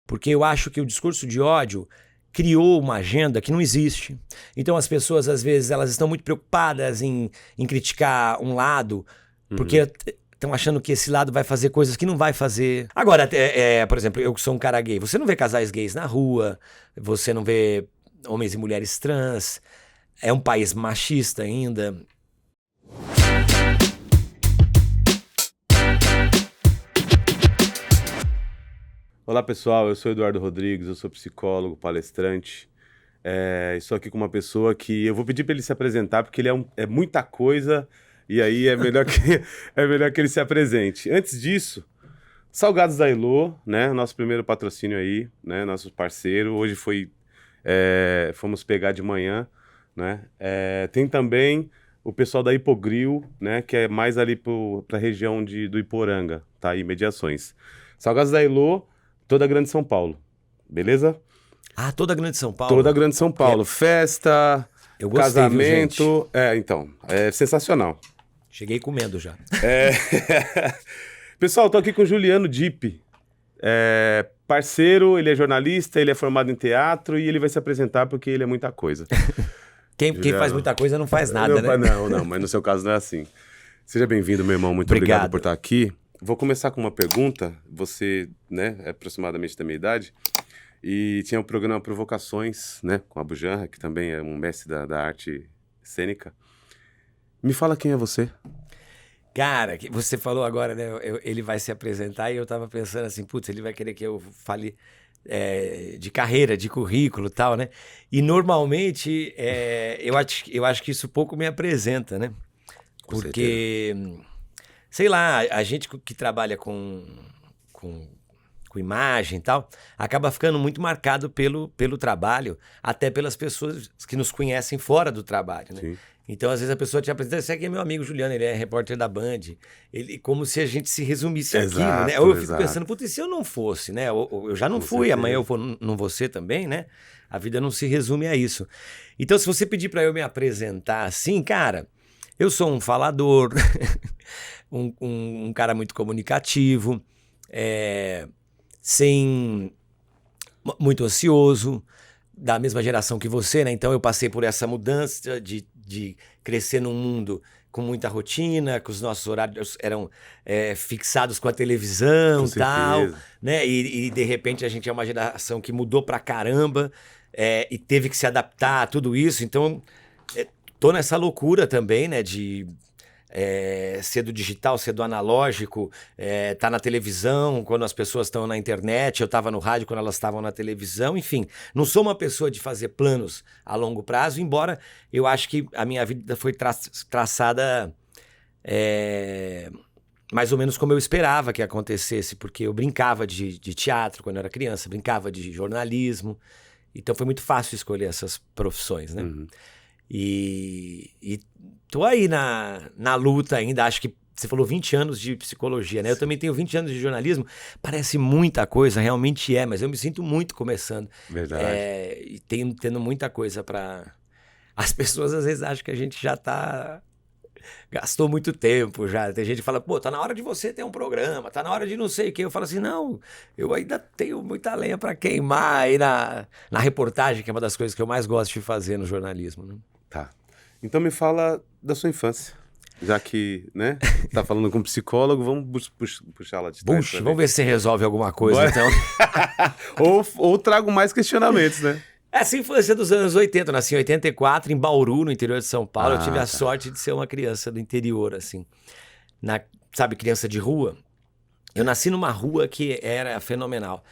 Porque eu acho que o discurso de ódio criou uma agenda que não existe. Então as pessoas, às vezes, elas estão muito preocupadas em criticar um lado, porque estão achando que esse lado vai fazer coisas que não vai fazer. Agora, por exemplo, eu que sou um cara gay, você não vê casais gays na rua, você não vê homens e mulheres trans, é um país machista ainda. Olá pessoal, eu sou Eduardo Rodrigues, eu sou psicólogo, palestrante. Estou aqui com uma pessoa que eu vou pedir para ele se apresentar, porque ele é muita coisa, e aí é melhor que ele se apresente. Antes disso, Salgados da Elô, né? Nosso primeiro patrocínio aí, né? Nosso parceiro. Hoje fomos pegar de manhã, né? Tem também o pessoal da Hipogril, né? Que é mais ali para a região do Iporanga, tá aí, mediações. Salgados da Elô, toda a Grande São Paulo, beleza? Ah, toda a Grande São Paulo? Toda a Grande São Paulo. Festa, eu gostei, casamento. Viu, gente? Então, é sensacional. Cheguei comendo já. Pessoal, tô aqui com o Juliano Dipp. Parceiro, ele é jornalista, ele é formado em teatro e ele vai se apresentar porque ele é muita coisa. Quem faz muita coisa não faz nada, né? Não, mas no seu caso não é assim. Seja bem-vindo, meu irmão. Muito obrigado por estar aqui. Vou começar com uma pergunta. Você, né, é aproximadamente da minha idade. E tinha o programa Provocações, né, com a Bujanra, que também é um mestre da arte cênica. Me fala quem é você. Cara, você falou agora, né, ele vai se apresentar e eu tava pensando assim, putz, ele vai querer que eu fale de carreira, de currículo e tal, né? E normalmente eu acho que isso pouco me apresenta, né? Porque, sei lá, a gente que trabalha com imagem e tal, acaba ficando muito marcado pelo trabalho, até pelas pessoas que nos conhecem fora do trabalho, né? Sim. Então, às vezes, a pessoa te apresenta, esse aqui é meu amigo Juliano, ele é repórter da Band, como se a gente se resumisse aquilo, né? Ou eu fico pensando, putz, e se eu não fosse, né? Eu já não fui, amanhã eu não vou ser também, né? A vida não se resume a isso. Então, se você pedir para eu me apresentar assim, cara, eu sou um falador, um cara muito comunicativo, muito ansioso, da mesma geração que você, né? Então eu passei por essa mudança de crescer num mundo com muita rotina, que os nossos horários eram fixados com a televisão e tal, né? E de repente a gente é uma geração que mudou pra caramba e teve que se adaptar a tudo isso. Então tô nessa loucura também, né? De ser do digital, ser do analógico, tá na televisão quando as pessoas estão na internet, eu tava no rádio quando elas estavam na televisão, enfim, não sou uma pessoa de fazer planos a longo prazo, embora eu acho que a minha vida foi traçada mais ou menos como eu esperava que acontecesse, porque eu brincava de teatro quando eu era criança, brincava de jornalismo, então foi muito fácil escolher essas profissões, né? Uhum. E tô aí na luta ainda, acho que você falou 20 anos de psicologia, né? Eu também tenho 20 anos de jornalismo, parece muita coisa, realmente mas eu me sinto muito começando. Verdade. E tendo muita coisa para... As pessoas às vezes acham que a gente já gastou muito tempo já. Tem gente que fala, pô, tá na hora de você ter um programa, tá na hora de não sei o quê. Eu falo assim, não, eu ainda tenho muita lenha para queimar aí na reportagem, que é uma das coisas que eu mais gosto de fazer no jornalismo, né? Tá. Então me fala da sua infância. Já que, né, tá falando com um psicólogo, vamos puxar lá de trás. Puxa, vamos ver se você resolve alguma coisa, então. ou trago mais questionamentos, né? Essa infância dos anos 80, eu nasci em 84, em Bauru, no interior de São Paulo. Eu tive a sorte de ser uma criança do interior, assim. Sabe, criança de rua? Eu nasci numa rua que era fenomenal.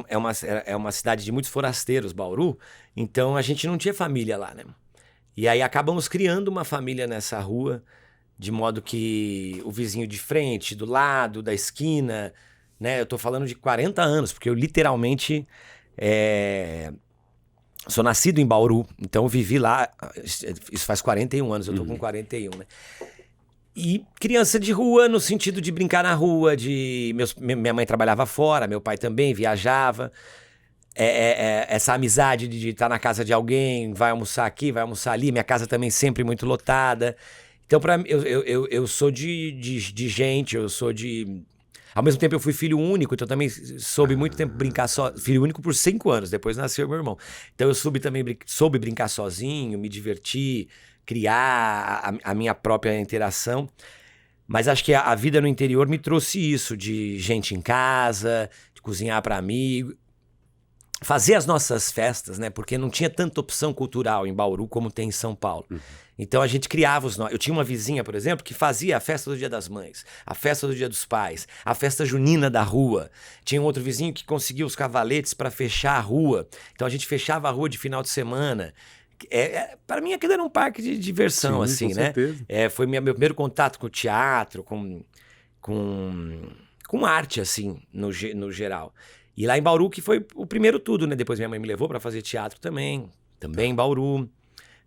É uma cidade de muitos forasteiros, Bauru, então a gente não tinha família lá, né? E aí acabamos criando uma família nessa rua, de modo que o vizinho de frente, do lado, da esquina, né? Eu tô falando de 40 anos, porque eu literalmente sou nascido em Bauru, então eu vivi lá, isso faz 41 anos, eu tô com 41, né? E criança de rua, no sentido de brincar na rua, minha mãe trabalhava fora, meu pai também viajava. Essa amizade de estar na casa de alguém, vai almoçar aqui, vai almoçar ali, minha casa também sempre muito lotada. Então, eu sou de gente, eu sou de Ao mesmo tempo eu fui filho único, então também soube muito tempo brincar filho único por 5 anos, depois nasceu meu irmão. Então eu soube brincar sozinho, me divertir, criar a minha própria interação. Mas acho que a vida no interior me trouxe isso, de gente em casa, de cozinhar para amigo, fazer as nossas festas, né? Porque não tinha tanta opção cultural em Bauru como tem em São Paulo. Então a gente criava os... Eu tinha uma vizinha, por exemplo, que fazia a festa do Dia das Mães, a festa do Dia dos Pais, a festa junina da rua. Tinha um outro vizinho que conseguia os cavaletes para fechar a rua. Então a gente fechava a rua de final de semana. Para mim aquilo era um parque de diversão, Sim, assim, com né? certeza. Foi meu primeiro contato com o teatro, com arte, assim, no geral. E lá em Bauru que foi o primeiro tudo, né? Depois minha mãe me levou para fazer teatro também em Bauru.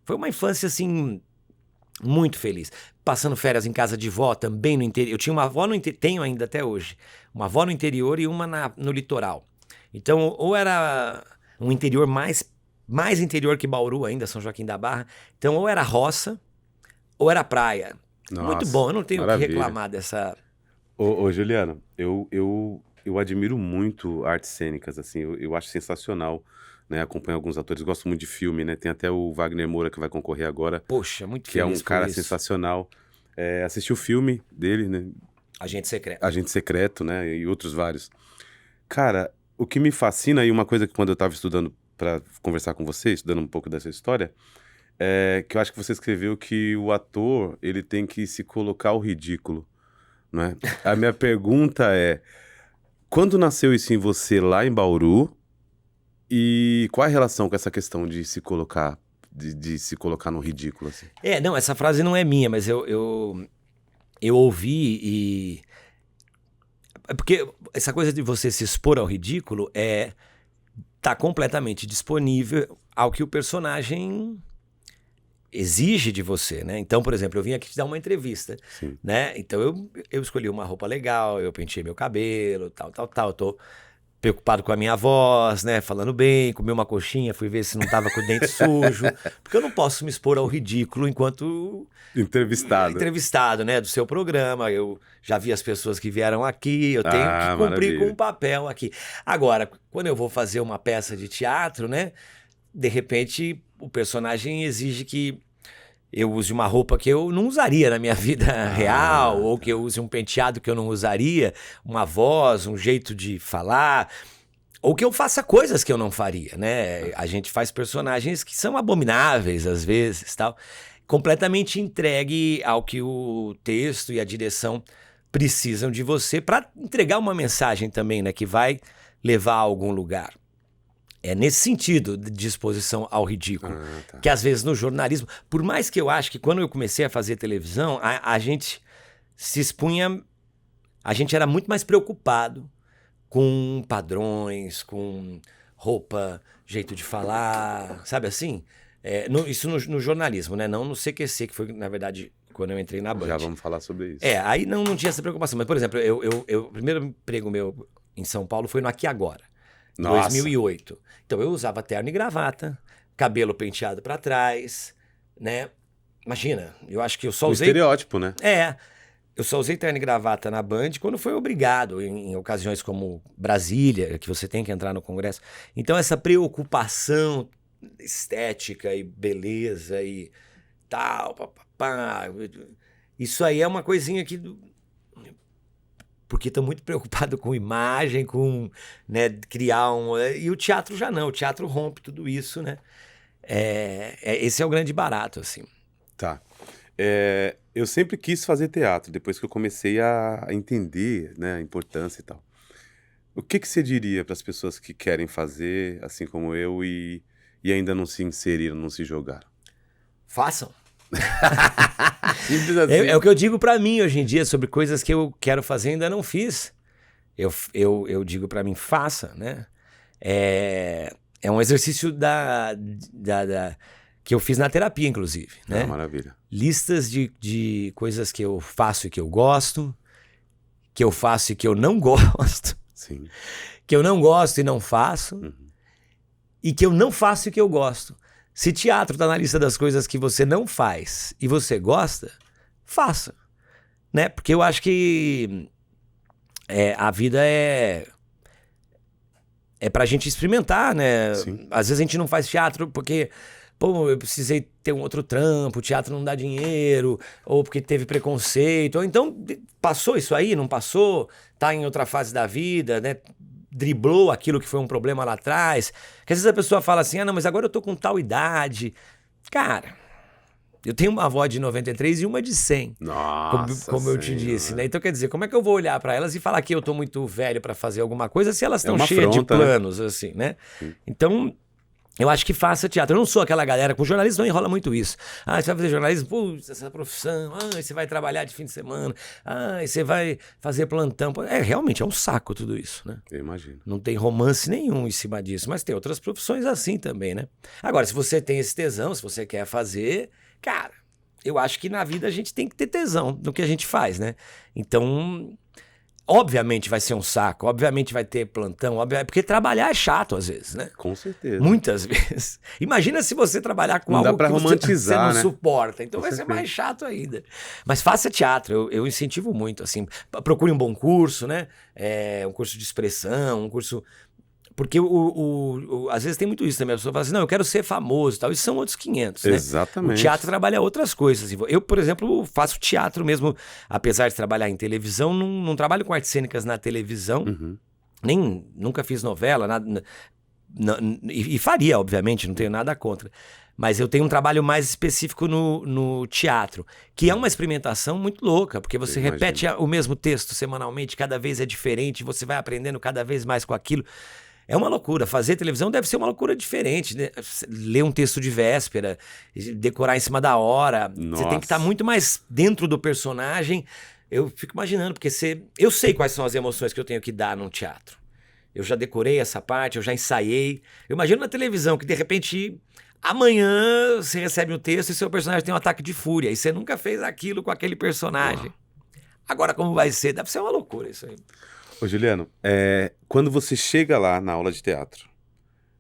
Foi uma infância, assim, muito feliz. Passando férias em casa de vó, também no interior. Eu tinha uma avó no interior, tenho ainda até hoje. Uma avó no interior e uma no litoral. Então, ou era um interior mais interior que Bauru ainda, São Joaquim da Barra. Então, ou era roça, ou era praia. Nossa, muito bom, eu não tenho o que maravilha. reclamar dessa... Ô Juliano, eu admiro muito artes cênicas, assim, eu acho sensacional, né? Acompanho alguns atores, gosto muito de filme, né? Tem até o Wagner Moura que vai concorrer agora, Poxa, muito que é um feliz por cara isso. sensacional. Assisti o filme dele, né? Agente Secreto. Agente Secreto, né? E outros vários. Cara, o que me fascina, e uma coisa que quando eu estava estudando para conversar com você, estudando um pouco dessa história, é que eu acho que você escreveu que o ator, ele tem que se colocar ao ridículo, não é? A minha pergunta é, quando nasceu isso em você lá em Bauru, e qual a relação com essa questão de se colocar, de se colocar no ridículo, assim? Não, essa frase não é minha, mas eu ouvi e... Porque essa coisa de você se expor ao ridículo tá completamente disponível ao que o personagem exige de você, né? Então, por exemplo, eu vim aqui te dar uma entrevista, Sim. né? Então eu escolhi uma roupa legal, eu penteei meu cabelo, tal. Eu tô preocupado com a minha voz, né? Falando bem, comi uma coxinha, fui ver se não tava com o dente sujo. Porque eu não posso me expor ao ridículo enquanto entrevistado, né? Do seu programa. Eu já vi as pessoas que vieram aqui, eu tenho que cumprir maravilha. com um papel aqui. Agora, quando eu vou fazer uma peça de teatro, né? De repente, o personagem exige que eu use uma roupa que eu não usaria na minha vida real, ou que eu use um penteado que eu não usaria, uma voz, um jeito de falar, ou que eu faça coisas que eu não faria, né? A gente faz personagens que são abomináveis às vezes, tal, completamente entregue ao que o texto e a direção precisam de você para entregar uma mensagem também, né, que vai levar a algum lugar. É nesse sentido de disposição ao ridículo. Tá. Que às vezes no jornalismo, por mais que eu acho que quando eu comecei a fazer televisão, a gente se expunha, a gente era muito mais preocupado com padrões, com roupa, jeito de falar, sabe assim? Isso no jornalismo, né? Não no CQC, que foi, na verdade, quando eu entrei na Band. Já vamos falar sobre isso. Aí não tinha essa preocupação. Mas, por exemplo, o primeiro emprego meu em São Paulo foi no Aqui Agora. Nossa. 2008. Então eu usava terno e gravata, cabelo penteado pra trás, né? Imagina, eu acho que eu só Um usei... estereótipo, né? Eu só usei terno e gravata na Band quando foi obrigado, em ocasiões como Brasília, que você tem que entrar no Congresso. Então essa preocupação estética e beleza e tal, papapá, isso aí é uma coisinha que... Porque estou muito preocupado com imagem, com, né, criar um... E o teatro já não, o teatro rompe tudo isso, né? Esse é o grande barato, assim. Tá. Eu sempre quis fazer teatro, depois que eu comecei a entender, né, a importância e tal. O que você diria para as pessoas que querem fazer, assim como eu, e ainda não se inseriram, não se jogaram? Façam. Simples assim. É o que eu digo pra mim hoje em dia sobre coisas que eu quero fazer e ainda não fiz. Eu digo pra mim, faça, né? É um exercício que eu fiz na terapia, inclusive, né? Maravilha. Listas de coisas que eu faço e que eu gosto, que eu faço e que eu não gosto, Sim. que eu não gosto e não faço, e que eu não faço e que eu gosto. Se teatro tá na lista das coisas que você não faz e você gosta, faça, né? Porque eu acho que a vida é pra gente experimentar, né? Sim. Às vezes a gente não faz teatro porque, pô, eu precisei ter um outro trampo, o teatro não dá dinheiro, ou porque teve preconceito, ou então passou isso aí, não passou, tá em outra fase da vida, né? Driblou aquilo que foi um problema lá atrás. Porque às vezes a pessoa fala assim, não, mas agora eu tô com tal idade. Cara, eu tenho uma avó de 93 e uma de 100. Nossa Como eu te disse, Senhora. né? Então, quer dizer, como é que eu vou olhar pra elas e falar que eu tô muito velho pra fazer alguma coisa se elas É estão uma cheias de afronta, né? planos, assim, né? Sim. Então, eu acho que faça teatro. Eu não sou aquela galera, com jornalismo não enrola muito isso. Ah, você vai fazer jornalismo, putz, essa profissão, você vai trabalhar de fim de semana, você vai fazer plantão. Pô, realmente é um saco tudo isso, né? Eu imagino. Não tem romance nenhum em cima disso, mas tem outras profissões assim também, né? Agora, se você tem esse tesão, se você quer fazer, cara, eu acho que na vida a gente tem que ter tesão no que a gente faz, né? Então, obviamente vai ser um saco, obviamente vai ter plantão, porque trabalhar é chato às vezes, né? Com certeza. Muitas vezes. Imagina se você trabalhar com Não algo dá pra que você romantizar, não né? suporta. Então Com vai ser certeza. mais chato ainda. Mas faça teatro, eu incentivo muito, assim. Procure um bom curso, né? Um curso de expressão, um curso... Porque às vezes tem muito isso também. A pessoa fala assim, não, eu quero ser famoso e tal. Isso são outros 500, né? O Exatamente. teatro trabalha outras coisas. Eu, por exemplo, faço teatro mesmo, apesar de trabalhar em televisão, não trabalho com artes cênicas na televisão. Uhum. Nunca fiz novela, nada, e faria, obviamente, não tenho nada contra. Mas eu tenho um trabalho mais específico no teatro, que é uma experimentação muito louca, porque você repete o mesmo texto semanalmente, cada vez é diferente, você vai aprendendo cada vez mais com aquilo. É uma loucura. Fazer televisão deve ser uma loucura diferente, né? Ler um texto de véspera, decorar em cima da hora. Nossa. Você tem que estar muito mais dentro do personagem. Eu fico imaginando, porque eu sei quais são as emoções que eu tenho que dar num teatro. Eu já decorei essa parte, eu já ensaiei. Eu imagino na televisão que, de repente, amanhã você recebe um texto e seu personagem tem um ataque de fúria. E você nunca fez aquilo com aquele personagem. Agora, como vai ser? Deve ser uma loucura isso aí. Ô, Juliano, quando você chega lá na aula de teatro,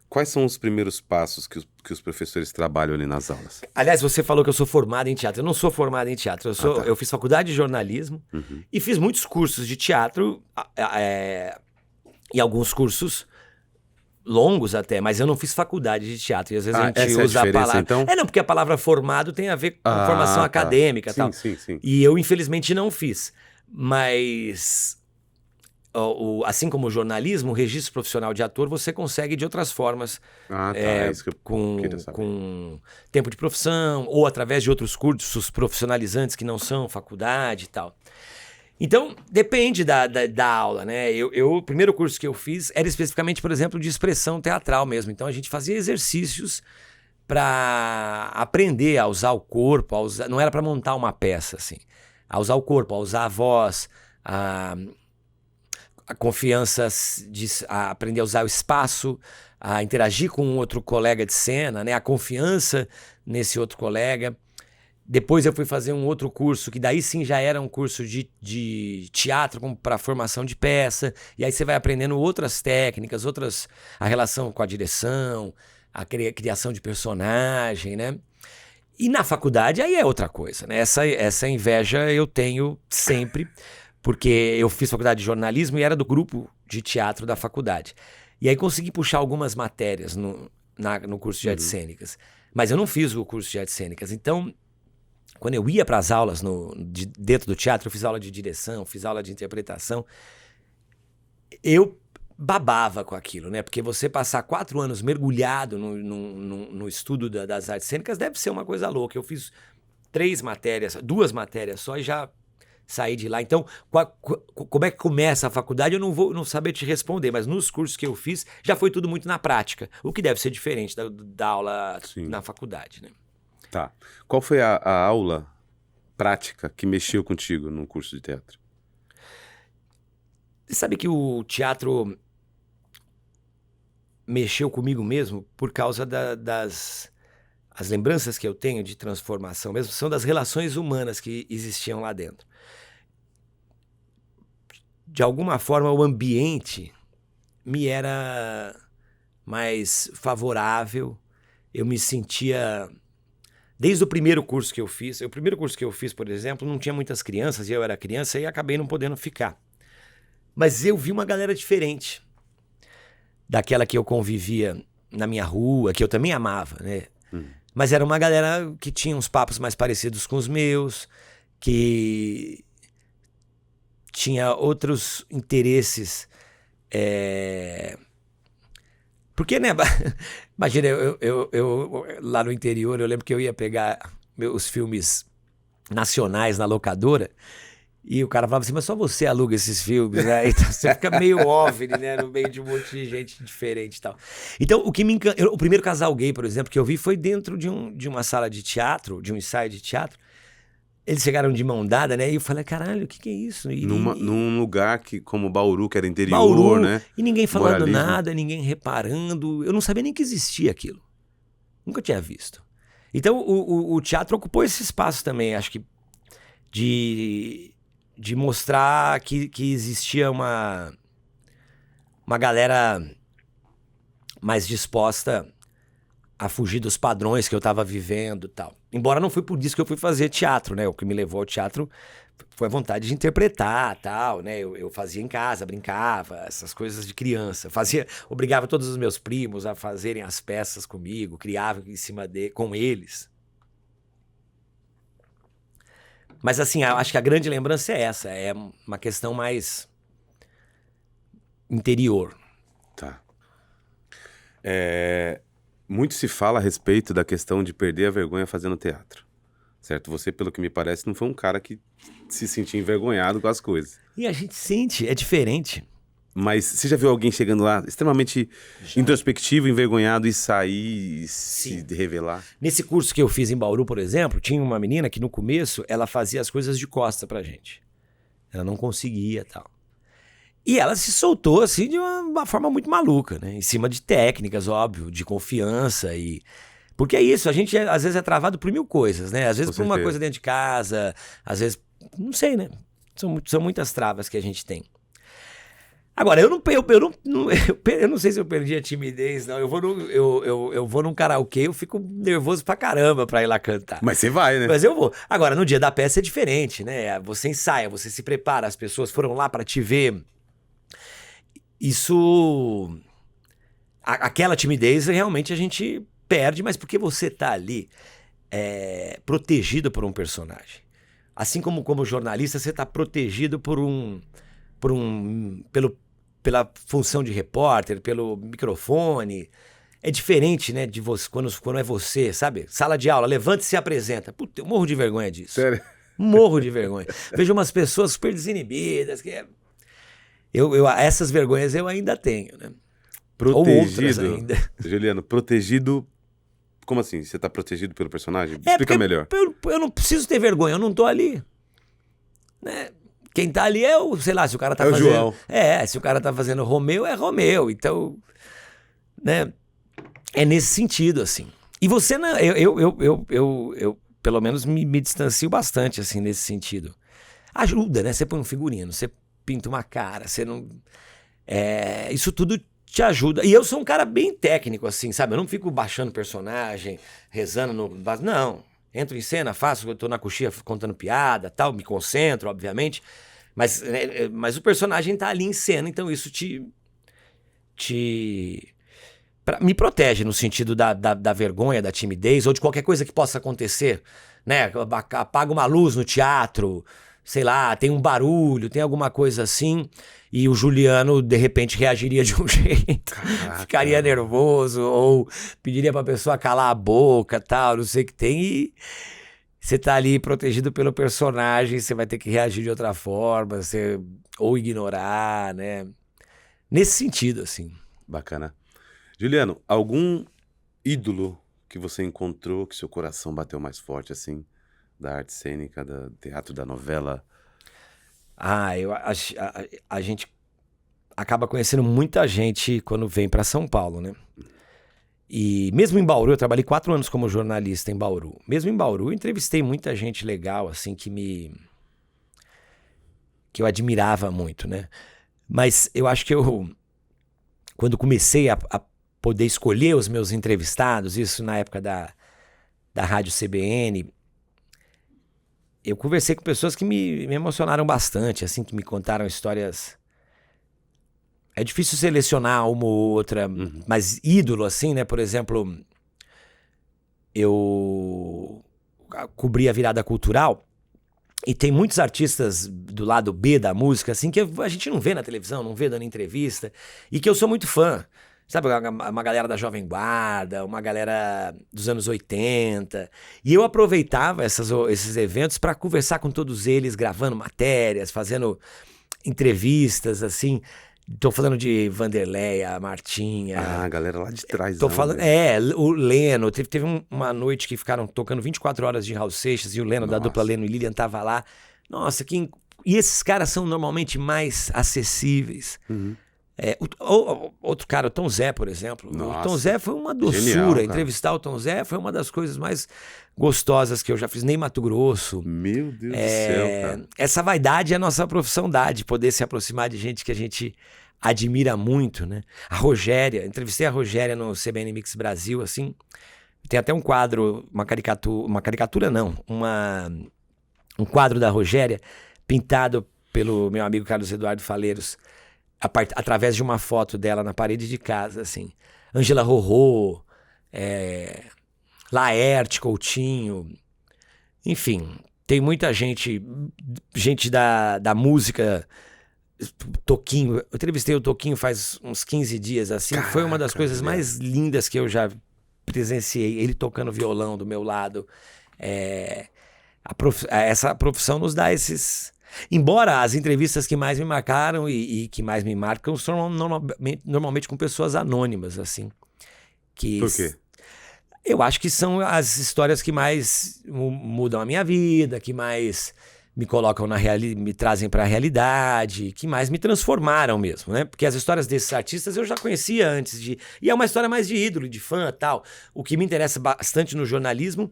quais são os primeiros passos que os professores trabalham ali nas aulas? Aliás, você falou que eu sou formado em teatro. Eu não sou formado em teatro. Eu fiz faculdade de jornalismo e fiz muitos cursos de teatro e alguns cursos longos até, mas eu não fiz faculdade de teatro. E às vezes a gente usa a palavra... Então? Não, porque a palavra formado tem a ver com formação acadêmica e tal. Sim. E eu, infelizmente, não fiz. Mas... assim como o jornalismo, o registro profissional de ator, você consegue de outras formas, É isso que eu queria saber. com tempo de profissão, ou através de outros cursos profissionalizantes que não são faculdade e tal. Então, depende da aula, né? O primeiro curso que eu fiz era especificamente, por exemplo, de expressão teatral mesmo. Então, a gente fazia exercícios para aprender a usar o corpo, não era para montar uma peça, assim. A usar o corpo, a usar a voz, a confiança, a aprender a usar o espaço, a interagir com um outro colega de cena, né? A confiança nesse outro colega. Depois eu fui fazer um outro curso, que daí sim já era um curso de teatro para formação de peça. E aí você vai aprendendo outras técnicas, a relação com a direção, a criação de personagem, né? E na faculdade aí é outra coisa, né? Essa inveja eu tenho sempre, porque eu fiz faculdade de jornalismo e era do grupo de teatro da faculdade. E aí consegui puxar algumas matérias no curso de artes cênicas. Mas eu não fiz o curso de artes cênicas. Então, quando eu ia para as aulas dentro do teatro, eu fiz aula de direção, fiz aula de interpretação, eu babava com aquilo, né? Porque você passar 4 anos mergulhado no estudo das artes cênicas deve ser uma coisa louca. Eu fiz 2 matérias só e já saí de lá. Então, como é que começa a faculdade? Eu não vou saber te responder, mas nos cursos que eu fiz, já foi tudo muito na prática, o que deve ser diferente da aula na faculdade, né? Tá. Qual foi a aula prática que mexeu contigo no curso de teatro? Você sabe que o teatro mexeu comigo mesmo por causa as lembranças que eu tenho de transformação mesmo, são das relações humanas que existiam lá dentro. De alguma forma, o ambiente me era mais favorável, eu me sentia... Desde o primeiro curso que eu fiz, por exemplo, não tinha muitas crianças, e eu era criança e acabei não podendo ficar. Mas eu vi uma galera diferente daquela que eu convivia na minha rua, que eu também amava, né? Mas era uma galera que tinha uns papos mais parecidos com os meus, que tinha outros interesses. Porque, né? Imagina, eu lá no interior, eu lembro que eu ia pegar os filmes nacionais na locadora e o cara falava assim, mas só você aluga esses filmes, né? Então você fica meio OVNI, né? No meio de um monte de gente diferente e tal. Então, o que me encanta... O primeiro casal gay, por exemplo, que eu vi foi dentro de uma sala de teatro, de um ensaio de teatro. Eles chegaram de mão dada, né? E eu falei, caralho, o que é isso? Num lugar como Bauru, que era interior, Bauru, né? E ninguém falando Moralismo. nada, ninguém reparando. Eu não sabia nem que existia aquilo. Nunca tinha visto. Então, o teatro ocupou esse espaço também, acho que de mostrar que existia uma galera mais disposta a fugir dos padrões que eu estava vivendo e tal. Embora não foi por isso que eu fui fazer teatro, né? O que me levou ao teatro foi a vontade de interpretar tal, né? Eu fazia em casa, brincava, essas coisas de criança. Obrigava todos os meus primos a fazerem as peças comigo, criava em cima com eles. Mas assim, acho que a grande lembrança é essa, é uma questão mais interior. Tá. Muito se fala a respeito da questão de perder a vergonha fazendo teatro, certo? Você, pelo que me parece, não foi um cara que se sentia envergonhado com as coisas. E a gente sente, é diferente. Mas você já viu alguém chegando lá extremamente introspectivo, envergonhado e sair e se revelar? Nesse curso que eu fiz em Bauru, por exemplo, tinha uma menina que no começo ela fazia as coisas de costa pra gente. Ela não conseguia e tal. E ela se soltou assim de uma forma muito maluca, né? Em cima de técnicas, óbvio, de confiança e... Porque é isso, a gente às vezes é travado por mil coisas, né? Às vezes por uma coisa dentro de casa, às vezes... Não sei, né? São muitas travas que a gente tem. Agora, eu não sei se eu perdi a timidez, não. Eu vou num karaokê, eu fico nervoso pra caramba pra ir lá cantar. Mas você vai, né? Mas eu vou. Agora, no dia da peça é diferente, né? Você ensaia, você se prepara, as pessoas foram lá pra te ver. Isso... Aquela timidez, realmente, a gente perde, mas porque você tá ali protegido por um personagem. Assim como jornalista, você tá protegido pela função de repórter, pelo microfone. É diferente, né, de você, quando é você, sabe? Sala de aula, levanta e se apresenta. Puta, eu morro de vergonha disso. Sério? Morro de vergonha. Vejo umas pessoas super desinibidas. Essas vergonhas eu ainda tenho, né? Ou outras ainda. Juliano, protegido... Como assim? Você tá protegido pelo personagem? Explica melhor. Eu não preciso ter vergonha, eu não tô ali. Né? Quem tá ali é sei lá, se o cara tá fazendo... João. Se o cara tá fazendo Romeu, é Romeu. Então, né? É nesse sentido, assim. E você, não, eu pelo menos me distancio bastante, assim, nesse sentido. Ajuda, né? Você põe um figurino, você pinta uma cara, você não... isso tudo te ajuda. E eu sou um cara bem técnico, assim, sabe? Eu não fico baixando personagem, rezando no... Não. Entro em cena, faço, eu tô na coxinha contando piada, tal, me concentro, obviamente. Mas o personagem tá ali em cena, então isso me protege no sentido da vergonha, da timidez, ou de qualquer coisa que possa acontecer, né? Apaga uma luz no teatro, sei lá, tem um barulho, tem alguma coisa assim, e o Juliano, de repente, reagiria de um jeito, ficaria nervoso, ou pediria pra pessoa calar a boca, tal, não sei o que tem, e você tá ali protegido pelo personagem, você vai ter que reagir de outra forma, ou ignorar, né? Nesse sentido, assim. Bacana. Juliano, algum ídolo que você encontrou que seu coração bateu mais forte, assim, da arte cênica, do teatro, da novela? A gente acaba conhecendo muita gente quando vem para São Paulo, né? E mesmo em Bauru, eu trabalhei 4 anos como jornalista em Bauru. Mesmo em Bauru, eu entrevistei muita gente legal, assim, que eu admirava muito, né? Mas eu acho que quando comecei a poder escolher os meus entrevistados, isso na época da Rádio CBN, eu conversei com pessoas que me emocionaram bastante, assim, que me contaram histórias É difícil selecionar uma ou outra, mas ídolo, assim, né? Por exemplo, eu cobri a virada cultural e tem muitos artistas do lado B da música, assim, que a gente não vê na televisão, não vê dando entrevista, e que eu sou muito fã. Sabe, uma galera da Jovem Guarda, uma galera dos anos 80. E eu aproveitava esses eventos para conversar com todos eles, gravando matérias, fazendo entrevistas, assim. Tô falando de Vanderleia, Martinha. Ah, a galera lá de trás. Tô falando, o Leno. Teve uma noite que ficaram tocando 24 horas de Raul Seixas e o Leno da dupla Leno e Lilian tava lá. Nossa, e esses caras são normalmente mais acessíveis. Outro cara, o Tom Zé, por exemplo. Nossa, o Tom Zé foi uma doçura. genial, entrevistar o Tom Zé foi uma das coisas mais gostosas que eu já fiz. Nem Mato Grosso. Meu Deus do céu, cara. Essa vaidade é a nossa profissão-dade, poder se aproximar de gente que a gente admira muito, né? A Rogéria, entrevistei a Rogéria no CBN Mix Brasil, assim. Tem até um quadro, uma caricatura não, um quadro da Rogéria pintado pelo meu amigo Carlos Eduardo Faleiros, através de uma foto dela na parede de casa, assim. Ângela Rorô, Laerte, Coutinho, enfim, tem muita gente da música. Toquinho, eu entrevistei o Toquinho faz uns 15 dias, assim. Caraca, foi uma das coisas mais lindas que eu já presenciei, ele tocando violão do meu lado. Essa profissão nos dá esses... Embora as entrevistas que mais me marcaram e que mais me marcam são normalmente com pessoas anônimas, assim. Por quê? Eu acho que são as histórias que mais mudam a minha vida, que mais me colocam me trazem para a realidade, que mais me transformaram mesmo, né? Porque as histórias desses artistas eu já conhecia antes e é uma história mais de ídolo, de fã, tal. O que me interessa bastante no jornalismo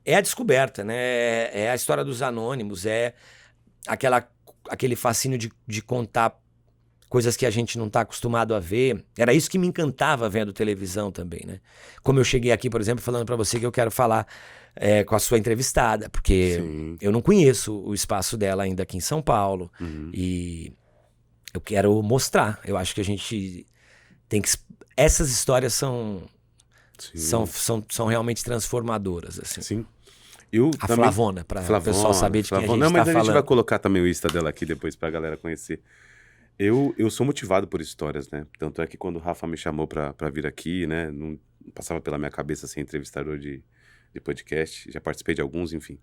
é a descoberta, né? É a história dos anônimos, é aquele fascínio de contar coisas que a gente não está acostumado a ver. Era isso que me encantava vendo televisão também, né? Como eu cheguei aqui, por exemplo, falando para você que eu quero falar com a sua entrevistada, porque eu não conheço o espaço dela ainda aqui em São Paulo. E eu quero mostrar. Eu acho que a gente tem que... Essas histórias são realmente transformadoras, assim. Sim. A Flavona, para o pessoal saber de quem a gente tá falando. Mas a gente vai colocar também o Insta dela aqui depois pra galera conhecer. Eu sou motivado por histórias, né? Tanto é que quando o Rafa me chamou pra vir aqui, né? Não passava pela minha cabeça ser entrevistador de podcast. Já participei de alguns, enfim.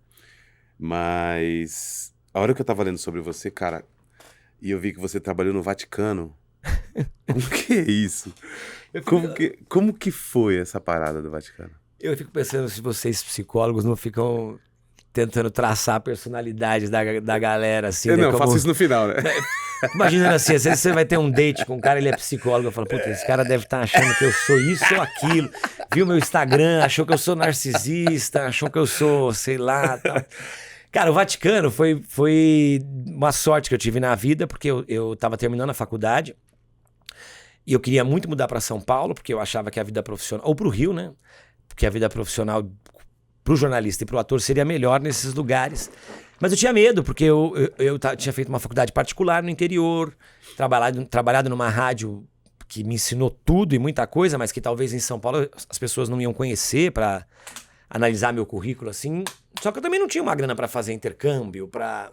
Mas a hora que eu tava lendo sobre você, cara, e eu vi que você trabalhou no Vaticano. Como que é isso? Como que foi essa parada do Vaticano? Eu fico pensando se vocês, psicólogos, não ficam tentando traçar a personalidade da galera, assim. Eu né? não, faço isso no final, né? Imaginando assim, às vezes você vai ter um date com um cara, ele é psicólogo, eu falo, puta, esse cara deve estar achando que eu sou isso ou aquilo. Viu meu Instagram, achou que eu sou narcisista, achou que eu sou, sei lá, tal. Cara, o Vaticano foi uma sorte que eu tive na vida, porque eu tava terminando a faculdade e eu queria muito mudar para São Paulo, porque eu achava que a vida profissional, ou pro Rio, né? Porque a vida profissional pro jornalista e pro ator seria melhor nesses lugares. Mas eu tinha medo, porque eu tinha feito uma faculdade particular no interior, trabalhado numa rádio que me ensinou tudo e muita coisa, mas que talvez em São Paulo as pessoas não iam conhecer para analisar meu currículo assim. Só que eu também não tinha uma grana para fazer intercâmbio, para,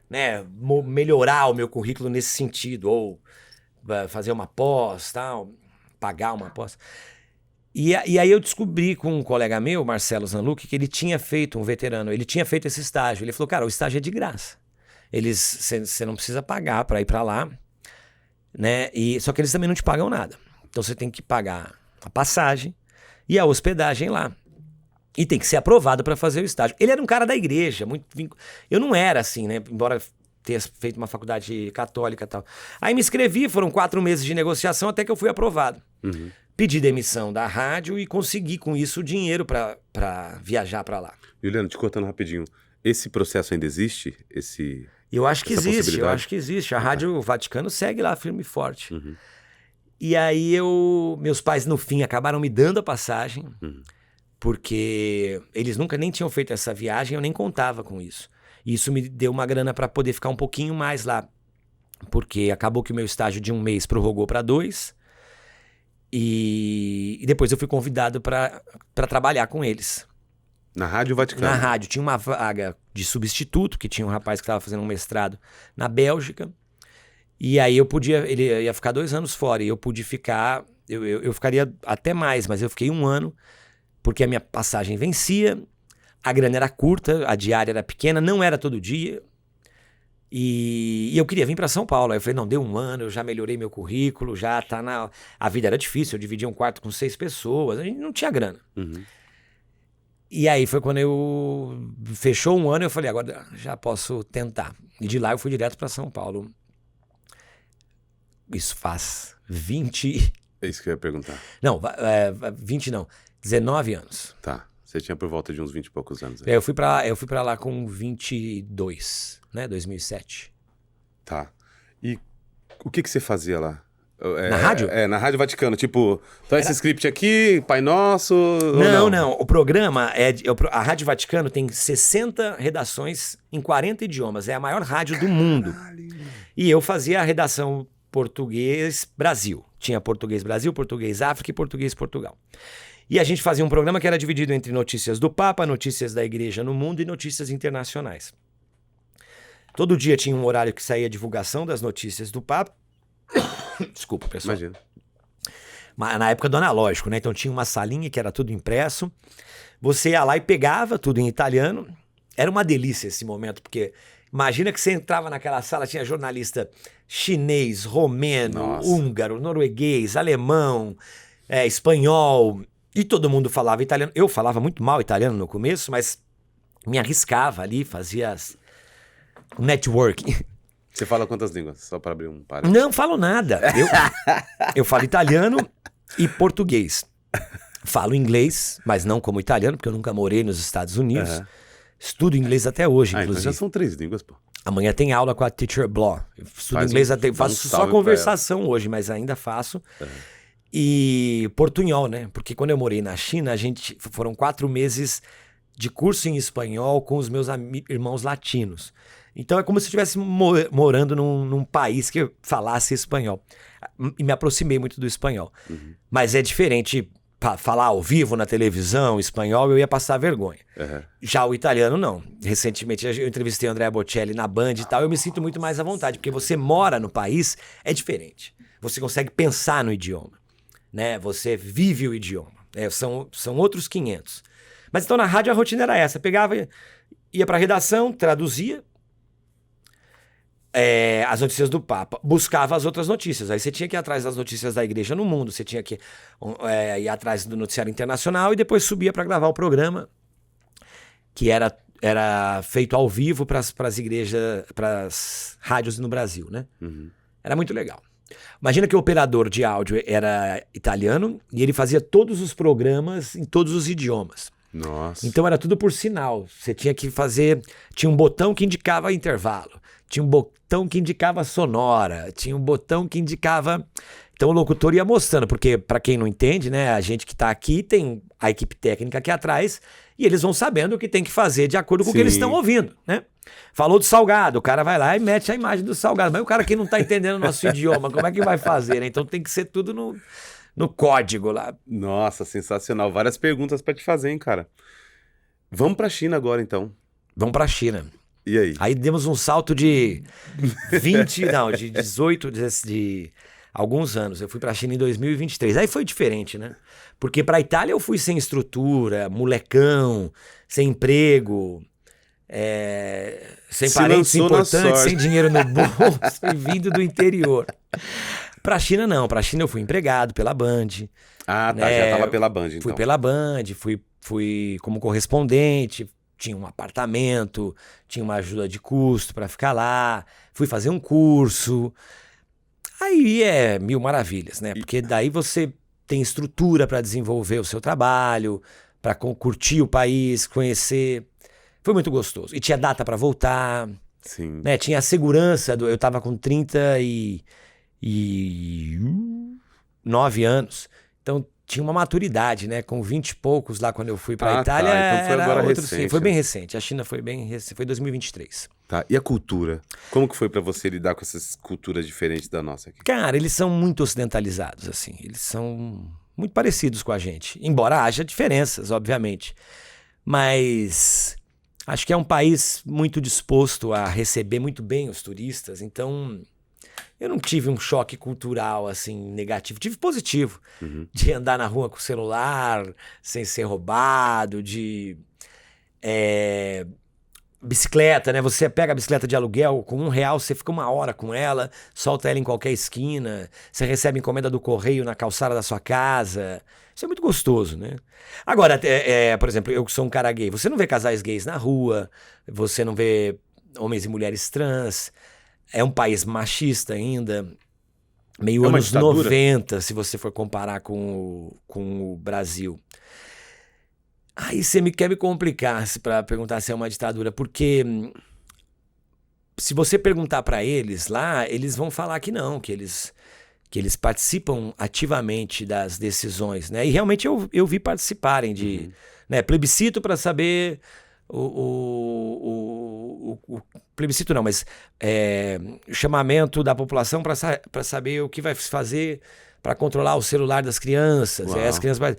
né, melhorar o meu currículo nesse sentido, ou fazer uma pós, tal, pagar uma pós. E aí eu descobri com um colega meu, Marcelo Zanluc, que ele tinha feito, um veterano, ele tinha feito esse estágio. Ele falou, cara, o estágio é de graça. Você não precisa pagar para ir para lá, né? Só que eles também não te pagam nada. Então você tem que pagar a passagem e a hospedagem lá. E tem que ser aprovado para fazer o estágio. Ele era um cara da igreja, eu não era assim, né? Embora ter feito uma faculdade católica e tal. Aí me inscrevi, foram 4 meses de negociação até que eu fui aprovado. Pedi demissão da rádio e consegui com isso o dinheiro para viajar para lá. Juliano, te cortando rapidinho, esse processo ainda existe? Eu acho que existe. A Rádio Vaticano segue lá firme e forte. E aí meus pais no fim acabaram me dando a passagem, porque eles nunca nem tinham feito essa viagem, eu nem contava com isso. E isso me deu uma grana para poder ficar um pouquinho mais lá. porque acabou que o meu estágio de 1 mês prorrogou para 2, e depois eu fui convidado para trabalhar com eles. Na Rádio Vaticano? Na rádio. Tinha uma vaga de substituto, que tinha um rapaz que estava fazendo um mestrado na Bélgica, e aí ele ia ficar 2 anos fora, e eu pude ficar, eu ficaria até mais, mas eu fiquei 1 ano, porque a minha passagem vencia, a grana era curta, a diária era pequena, não era todo dia, e eu queria vir para São Paulo. Aí eu falei, não, deu 1 ano, eu já melhorei meu currículo, já tá na... A vida era difícil, eu dividia um quarto com 6 pessoas, a gente não tinha grana. Uhum. E aí foi quando fechou 1 ano, eu falei, agora já posso tentar. E de lá eu fui direto para São Paulo. Isso faz 20... É isso que eu ia perguntar. Não, 20 não, 19 anos. Tá. Você tinha por volta de uns 20 e poucos anos. Eu fui pra lá com 22, né? 2007. Tá. E o que você fazia lá? Na rádio? Na Rádio Vaticano. Tipo, então esse script aqui, Pai Nosso... Não. O programa a Rádio Vaticano tem 60 redações em 40 idiomas. É a maior rádio do mundo. E eu fazia a redação Português Brasil. Tinha Português Brasil, Português África e Português Portugal. E a gente fazia um programa que era dividido entre notícias do Papa, notícias da Igreja no mundo e notícias internacionais. Todo dia tinha um horário que saía a divulgação das notícias do Papa. Desculpa, pessoal. Imagina. Na época do analógico, né? Então tinha uma salinha que era tudo impresso. Você ia lá e pegava tudo em italiano. Era uma delícia esse momento, porque imagina que você entrava naquela sala, tinha jornalista chinês, romeno, húngaro, norueguês, alemão, espanhol, e todo mundo falava italiano. Eu falava muito mal italiano no começo, mas me arriscava ali, fazia networking. Você fala quantas línguas? Só para abrir um parênteses. Não falo nada. Eu falo italiano e português. Falo inglês, mas não como italiano, porque eu nunca morei nos Estados Unidos. Uhum. Estudo inglês até hoje, inclusive. Então já são 3 línguas, pô. Amanhã tem aula com a Teacher Blow. Eu estudo inglês até... Faço só conversação hoje, mas ainda faço. Uhum. E portunhol, né? Porque quando eu morei na China, foram 4 meses de curso em espanhol com os meus irmãos latinos. Então é como se eu estivesse morando num país que falasse espanhol. E me aproximei muito do espanhol. Uhum. Mas é diferente falar ao vivo na televisão, espanhol, eu ia passar vergonha. Uhum. Já o italiano, não. Recentemente eu entrevistei o Andrea Bocelli na Band e tal, eu me sinto muito mais à vontade, porque você mora no país, é diferente. Você consegue pensar no idioma, né? Você vive o idioma. São outros 500. Mas então na rádio a rotina era essa. Pegava, ia pra redação, traduzia as notícias do Papa, buscava as outras notícias. Aí você tinha que ir atrás das notícias da Igreja no mundo, você tinha que ir atrás do noticiário internacional e depois subia para gravar o programa, que era feito ao vivo para as igrejas, para as rádios no Brasil, né? Uhum. Era muito legal. Imagina que o operador de áudio era italiano e ele fazia todos os programas em todos os idiomas. Nossa. Então era tudo por sinal. Você tinha que fazer... Tinha um botão que indicava intervalo. Tinha um botão que indicava sonora. Tinha um botão que indicava... Então o locutor ia mostrando. Porque, para quem não entende, né? A gente que tá aqui tem a equipe técnica aqui atrás e eles vão sabendo o que tem que fazer de acordo com o que eles estão ouvindo, né? Falou do salgado, o cara vai lá e mete a imagem do salgado. Mas o cara que não tá entendendo o nosso idioma, como é que vai fazer, né? Então tem que ser tudo no código lá. Nossa, sensacional. Várias perguntas pra te fazer, hein, cara. Vamos pra China agora, então. Vamos pra China. E aí? Aí demos um salto de 18, de alguns anos. Eu fui pra China em 2023. Aí foi diferente, né? Porque pra Itália eu fui sem estrutura, molecão, sem emprego, sem parentes importantes, sem dinheiro no bolso e vindo do interior. Pra China não, pra China eu fui empregado pela Band. Ah, tá, já tava pela Band, então. Fui pela Band, fui como correspondente, tinha um apartamento, tinha uma ajuda de custo pra ficar lá, fui fazer um curso. Aí é mil maravilhas, né? Porque daí você tem estrutura pra desenvolver o seu trabalho, pra curtir o país, conhecer. Foi muito gostoso. E tinha data pra voltar. Sim. Né? Tinha a segurança, eu tava com 39 anos. Então tinha uma maturidade, né? Com 20 e poucos lá quando eu fui pra Itália. Tá. Então foi agora recente. Foi bem recente. A China foi bem recente. Foi 2023. Tá, e a cultura? Como que foi pra você lidar com essas culturas diferentes da nossa aqui? Cara, eles são muito ocidentalizados, assim. Eles são muito parecidos com a gente. Embora haja diferenças, obviamente. Mas acho que é um país muito disposto a receber muito bem os turistas. Então, eu não tive um choque cultural, assim, negativo. Tive positivo. De andar na rua com o celular, sem ser roubado, de... bicicleta, né? Você pega a bicicleta de aluguel, com R$1, você fica 1 hora com ela, solta ela em qualquer esquina, você recebe encomenda do correio na calçada da sua casa. Isso é muito gostoso, né? Agora, por exemplo, eu que sou um cara gay, você não vê casais gays na rua, você não vê homens e mulheres trans, é um país machista ainda, meio É uma anos ditadura? 90, se você for comparar com o Brasil. Aí você quer me complicar para perguntar se é uma ditadura, porque se você perguntar para eles lá, eles vão falar que não, que eles participam ativamente das decisões, né? E realmente eu vi participarem de né, plebiscito para saber o plebiscito não, mas o chamamento da população para saber o que vai fazer para controlar o celular das crianças. As crianças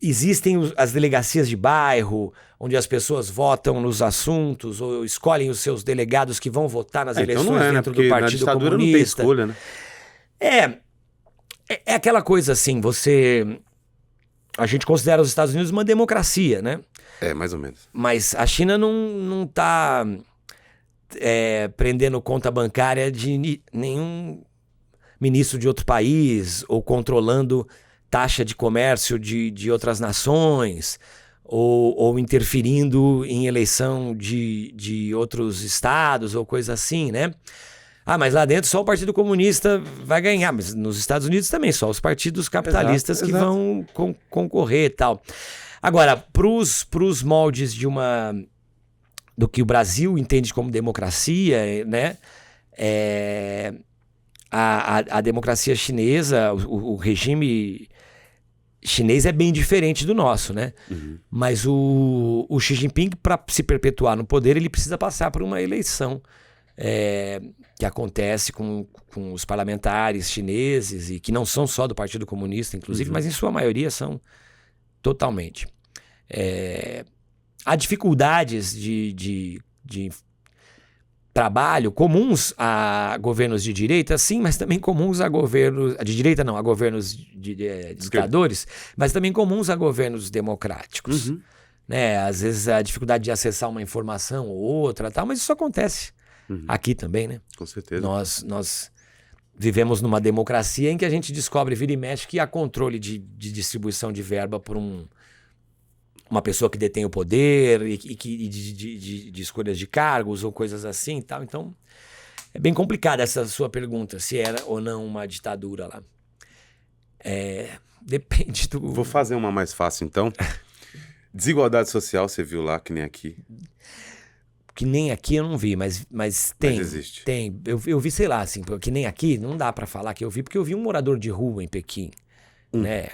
existem as delegacias de bairro, onde as pessoas votam nos assuntos ou escolhem os seus delegados que vão votar nas eleições então não dentro né? do Partido Na ditadura Comunista. não tem escolha, né? É aquela coisa assim, a gente considera os Estados Unidos uma democracia, né? Mais ou menos. Mas a China não tá prendendo conta bancária de nenhum ministro de outro país ou controlando taxa de comércio de outras nações ou interferindo em eleição de outros estados ou coisa assim, né? Ah, mas lá dentro só o Partido Comunista vai ganhar, mas nos Estados Unidos também, só os partidos capitalistas que vão concorrer e tal. Agora, pros moldes do que o Brasil entende como democracia, né? A democracia chinesa, o regime chinês é bem diferente do nosso, né? Mas o Xi Jinping, para se perpetuar no poder, ele precisa passar por uma eleição que acontece com os parlamentares chineses e que não são só do Partido Comunista, inclusive, mas em sua maioria são totalmente. Há dificuldades de trabalho comuns a governos de direita, sim, mas também comuns a governos... De direita não, a governos de ditadores, mas também comuns a governos democráticos. Né? Às vezes a dificuldade de acessar uma informação ou outra, tal, mas isso acontece aqui também, né? Com certeza. Nós vivemos numa democracia em que a gente descobre, vira e mexe, que há controle de distribuição de verba por uma pessoa que detém o poder e de escolhas de cargos ou coisas assim e tal. Então, é bem complicada essa sua pergunta, se era ou não uma ditadura lá. Depende do... Vou fazer uma mais fácil, então. Desigualdade social, você viu lá, que nem aqui? Que nem aqui eu não vi, mas tem. Mas existe. Tem. Eu vi, sei lá, assim, que nem aqui, não dá pra falar que eu vi, porque eu vi um morador de rua em Pequim, né?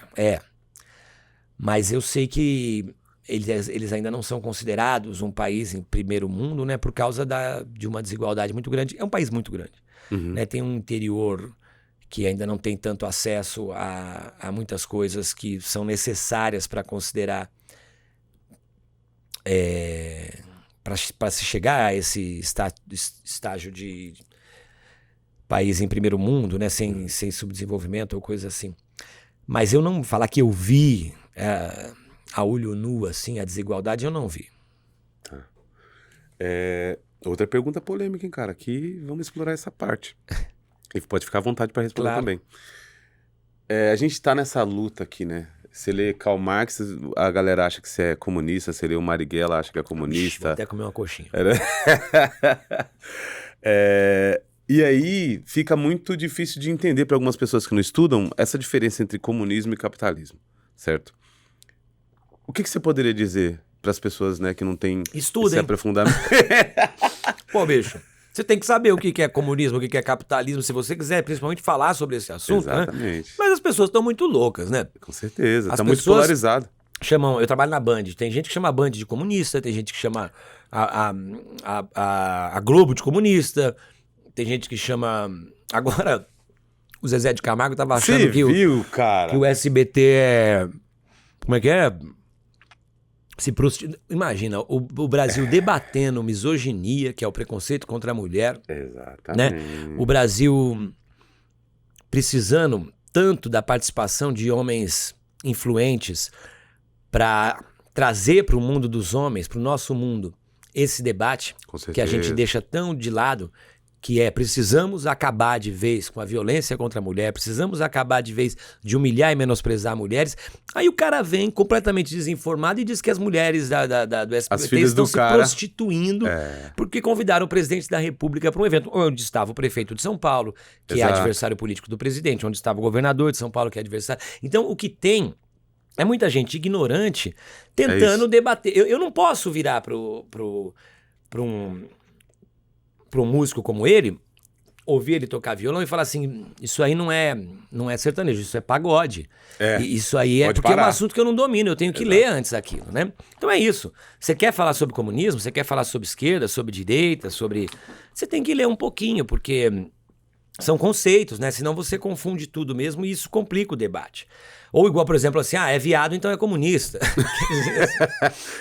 Mas eu sei que eles ainda não são considerados um país em primeiro mundo, né? Por causa de uma desigualdade muito grande. É um país muito grande, né? Tem um interior que ainda não tem tanto acesso a muitas coisas que são necessárias para considerar... para se chegar a esse estágio de país em primeiro mundo, né, sem subdesenvolvimento ou coisa assim. Mas eu não falar que eu vi a olho nu assim a desigualdade, eu não vi. Tá. Outra pergunta polêmica, hein, cara? Aqui vamos explorar essa parte. E pode ficar à vontade para responder também. A gente tá nessa luta aqui, né? Você lê Karl Marx, a galera acha que você é comunista. Você lê o Marighella, acha que é comunista. Vou até comer uma coxinha. E aí fica muito difícil de entender para algumas pessoas que não estudam essa diferença entre comunismo e capitalismo, certo? O que você poderia dizer para as pessoas, né, que não têm esse aprofundamento? Pô, bicho, você tem que saber o que é comunismo, o que é capitalismo, se você quiser principalmente falar sobre esse assunto. Exatamente. Né? Mas as pessoas estão muito loucas, né? Com certeza, está muito polarizado. chamam... Eu trabalho na Band. Tem gente que chama a Band de comunista, tem gente que chama a Globo de comunista, tem gente que chama... Agora, o Zezé de Camargo tava achando que o SBT é... Como é que é? Imagina, o Brasil debatendo misoginia, que é o preconceito contra a mulher. Exatamente. Né? O Brasil precisando tanto da participação de homens influentes para trazer para o mundo dos homens, para o nosso mundo, esse debate que a gente deixa tão de lado, que é precisamos acabar de vez com a violência contra a mulher, precisamos acabar de vez de humilhar e menosprezar mulheres. Aí o cara vem completamente desinformado e diz que as mulheres do SBT estão se prostituindo porque convidaram o presidente da República para um evento onde estava o prefeito de São Paulo, que é adversário político do presidente, onde estava o governador de São Paulo, que é adversário. Então o que tem é muita gente ignorante tentando debater. Eu não posso virar para um músico como ele, ouvir ele tocar violão e falar assim, isso aí não é sertanejo, isso é pagode. E isso aí é porque é um assunto que eu não domino, eu tenho que ler antes daquilo, né? Então é isso. Você quer falar sobre comunismo, você quer falar sobre esquerda, sobre direita, sobre... Você tem que ler um pouquinho, porque são conceitos, né? Senão você confunde tudo mesmo e isso complica o debate. Ou igual, por exemplo, assim, é viado, então é comunista.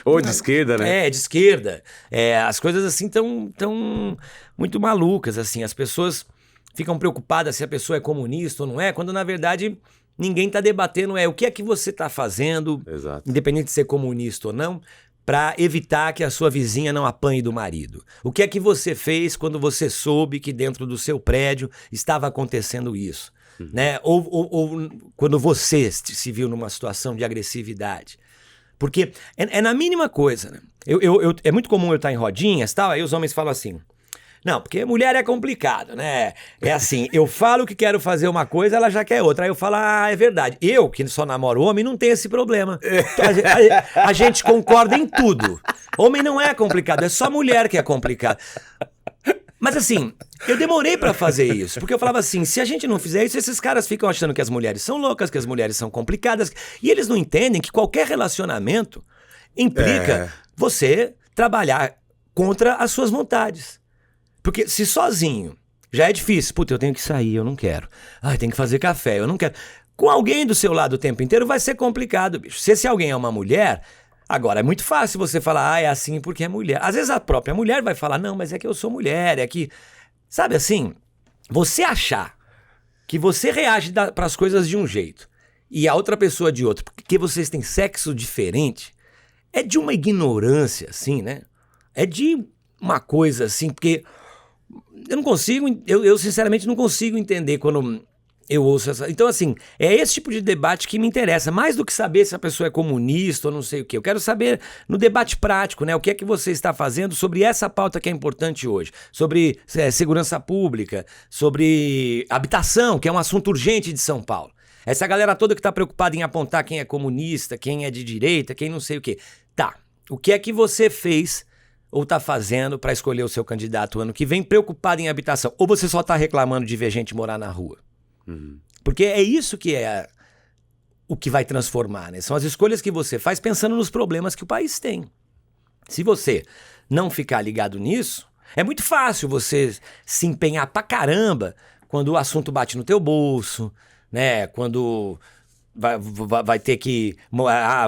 Ou de esquerda, né? De esquerda. As coisas assim tão muito malucas, assim. As pessoas ficam preocupadas se a pessoa é comunista ou não é, quando na verdade ninguém está debatendo o que é que você está fazendo, independente de ser comunista ou não, para evitar que a sua vizinha não apanhe do marido. O que é que você fez quando você soube que dentro do seu prédio estava acontecendo isso? Né? Ou quando você se viu numa situação de agressividade. Porque é na mínima coisa, né? É muito comum eu estar em rodinhas, tal, aí os homens falam assim, não, porque mulher é complicado, né? É assim, eu falo que quero fazer uma coisa, ela já quer outra. Aí eu falo, é verdade. Eu, que só namoro homem, não tenho esse problema. Então, a gente concorda em tudo. Homem não é complicado, é só mulher que é complicado. Mas assim, eu demorei pra fazer isso, porque eu falava assim, se a gente não fizer isso, esses caras ficam achando que as mulheres são loucas, que as mulheres são complicadas, e eles não entendem que qualquer relacionamento implica você trabalhar contra as suas vontades. Porque se sozinho já é difícil, puta, eu tenho que sair, eu não quero. Tenho que fazer café, eu não quero. Com alguém do seu lado o tempo inteiro vai ser complicado, bicho. Se esse alguém é uma mulher... Agora, é muito fácil você falar, é assim porque é mulher. Às vezes a própria mulher vai falar, não, mas é que eu sou mulher, é que... Sabe assim, você achar que você reage para as coisas de um jeito e a outra pessoa de outro, porque vocês têm sexo diferente, é de uma ignorância, assim, né? É de uma coisa assim, porque eu não consigo, eu sinceramente não consigo entender quando... Eu ouço essa... Então, assim, é esse tipo de debate que me interessa, mais do que saber se a pessoa é comunista ou não sei o quê. Eu quero saber no debate prático, né? O que é que você está fazendo sobre essa pauta que é importante hoje. Sobre segurança pública, sobre habitação, que é um assunto urgente de São Paulo. Essa galera toda que está preocupada em apontar quem é comunista, quem é de direita, quem não sei o quê. Tá, o que é que você fez ou está fazendo para escolher o seu candidato ano que vem preocupado em habitação? Ou você só está reclamando de ver gente morar na rua? Porque é isso que é o que vai transformar, né? São as escolhas que você faz pensando nos problemas que o país tem. Se você não ficar ligado nisso, é muito fácil você se empenhar pra caramba quando o assunto bate no teu bolso, né? Quando vai ter que...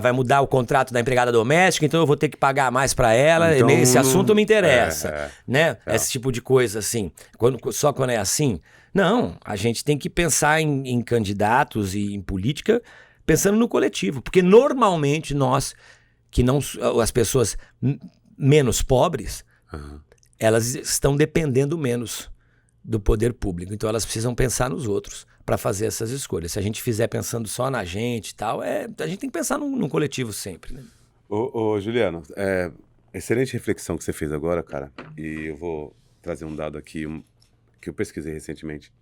vai mudar o contrato da empregada doméstica, então eu vou ter que pagar mais pra ela, então, esse assunto me interessa, né? Esse tipo de coisa, assim. Só quando é assim... Não, a gente tem que pensar em candidatos e em política pensando no coletivo, porque normalmente nós, que não, as pessoas menos pobres, elas estão dependendo menos do poder público, então elas precisam pensar nos outros para fazer essas escolhas. Se a gente fizer pensando só na gente e tal, a gente tem que pensar num coletivo sempre, né? Ô, Juliano, excelente reflexão que você fez agora, cara, e eu vou trazer um dado aqui, que eu pesquisei recentemente.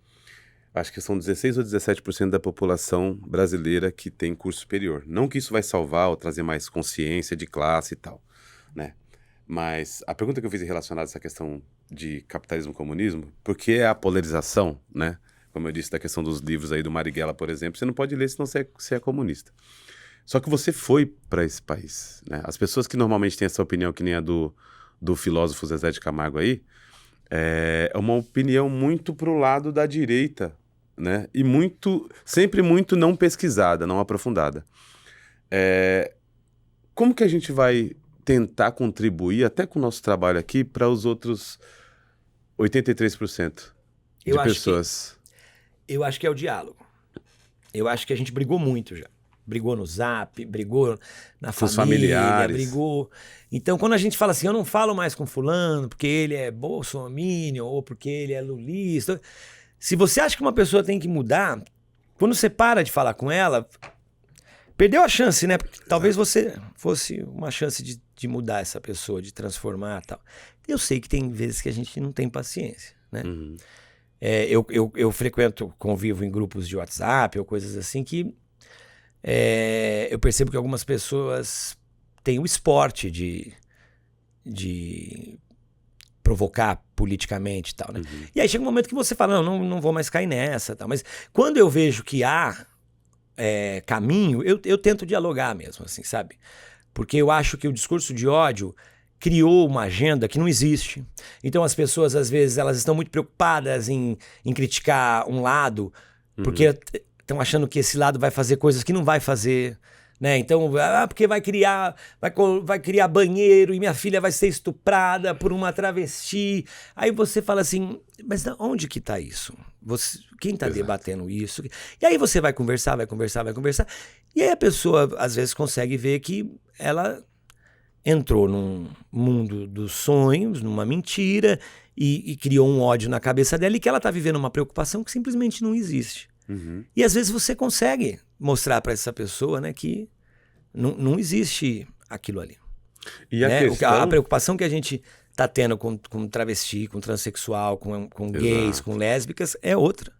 Acho que são 16 ou 17% da população brasileira que tem curso superior. Não que isso vai salvar ou trazer mais consciência de classe e tal, né? Mas a pergunta que eu fiz relacionada a essa questão de capitalismo e comunismo, porque é a polarização, né? Como eu disse, da questão dos livros aí do Marighella, por exemplo, você não pode ler senão você é comunista. Só que você foi para esse país, né? As pessoas que normalmente têm essa opinião, que nem a do filósofo Zezé de Camargo aí, é uma opinião muito pro lado da direita, né? E sempre muito não pesquisada, não aprofundada. Como que a gente vai tentar contribuir, até com o nosso trabalho aqui, para os outros 83% de pessoas? Eu acho que é o diálogo. Eu acho que a gente brigou muito já. Brigou no Zap, brigou na Com os família, familiares. brigou... Então, quando a gente fala assim, eu não falo mais com fulano porque ele é bolsominion ou porque ele é lulista... Se você acha que uma pessoa tem que mudar, quando você para de falar com ela, perdeu a chance, né? Porque talvez você fosse uma chance de mudar essa pessoa, de transformar e tal. Eu sei que tem vezes que a gente não tem paciência, né? Uhum. Eu frequento, convivo em grupos de WhatsApp ou coisas assim que eu percebo que algumas pessoas têm o esporte de provocar politicamente e tal, né? Uhum. E aí chega um momento que você fala, não vou mais cair nessa, tal. Mas quando eu vejo que há caminho, eu tento dialogar mesmo, assim, sabe? Porque eu acho que o discurso de ódio criou uma agenda que não existe. Então as pessoas, às vezes, elas estão muito preocupadas em criticar um lado, porque estão achando que esse lado vai fazer coisas que não vai fazer, né? Então, porque vai criar banheiro e minha filha vai ser estuprada por uma travesti. Aí você fala assim, mas onde que tá isso? Quem tá debatendo isso? E aí você vai conversar. E aí a pessoa, às vezes, consegue ver que ela entrou num mundo dos sonhos, numa mentira, e criou um ódio na cabeça dela e que ela tá vivendo uma preocupação que simplesmente não existe. Uhum. E às vezes você consegue mostrar para essa pessoa, né, que não existe aquilo ali. E né? questão... A preocupação que a gente tá tendo com travesti, com transexual, com gays, com lésbicas é outra,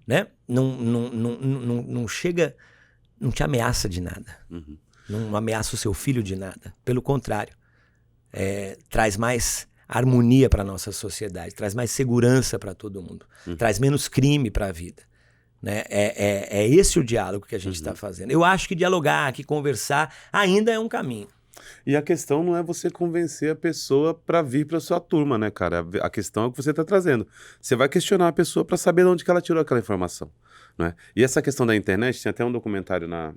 né? Não chega, não te ameaça de nada. Uhum. Não ameaça o seu filho de nada. Pelo contrário, traz mais harmonia para nossa sociedade, traz mais segurança para todo mundo, traz menos crime para a vida. Né? É esse o diálogo que a gente está fazendo. Eu acho que dialogar, que conversar ainda é um caminho. E a questão não é você convencer a pessoa para vir para sua turma, né, cara? A questão é o que você está trazendo. Você vai questionar a pessoa para saber de onde que ela tirou aquela informação, né? E essa questão da internet, tem até um documentário na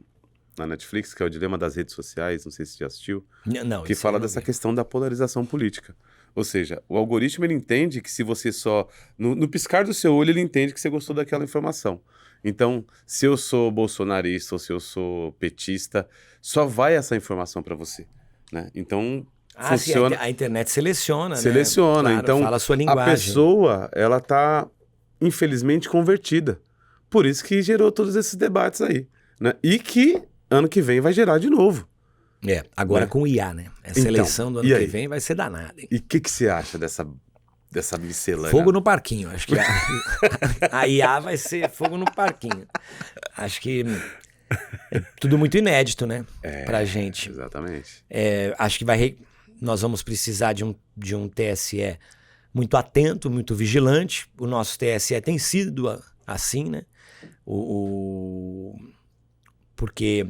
Netflix, que é o Dilema das Redes Sociais, não sei se você já assistiu, Não, que fala dessa questão da polarização política. Ou seja, o algoritmo, ele entende que se você só... No piscar do seu olho, ele entende que você gostou daquela informação. Então, se eu sou bolsonarista ou se eu sou petista, só vai essa informação para você, né? Então, funciona... Sim, a internet seleciona, Seleciona, né? Claro, então fala a sua linguagem. a pessoa, ela tá, infelizmente, convertida. Por isso que gerou todos esses debates aí, né? E que ano que vem vai gerar de novo. Agora né? com o IA, né? A seleção do ano que vem vai ser danada. Hein? E o que você acha dessa miscelânea? Fogo no parquinho. Acho que a IA vai ser fogo no parquinho. Acho que é tudo muito inédito, né? Pra gente. Exatamente. Acho que nós vamos precisar de um TSE muito atento, muito vigilante. O nosso TSE tem sido assim, né? Porque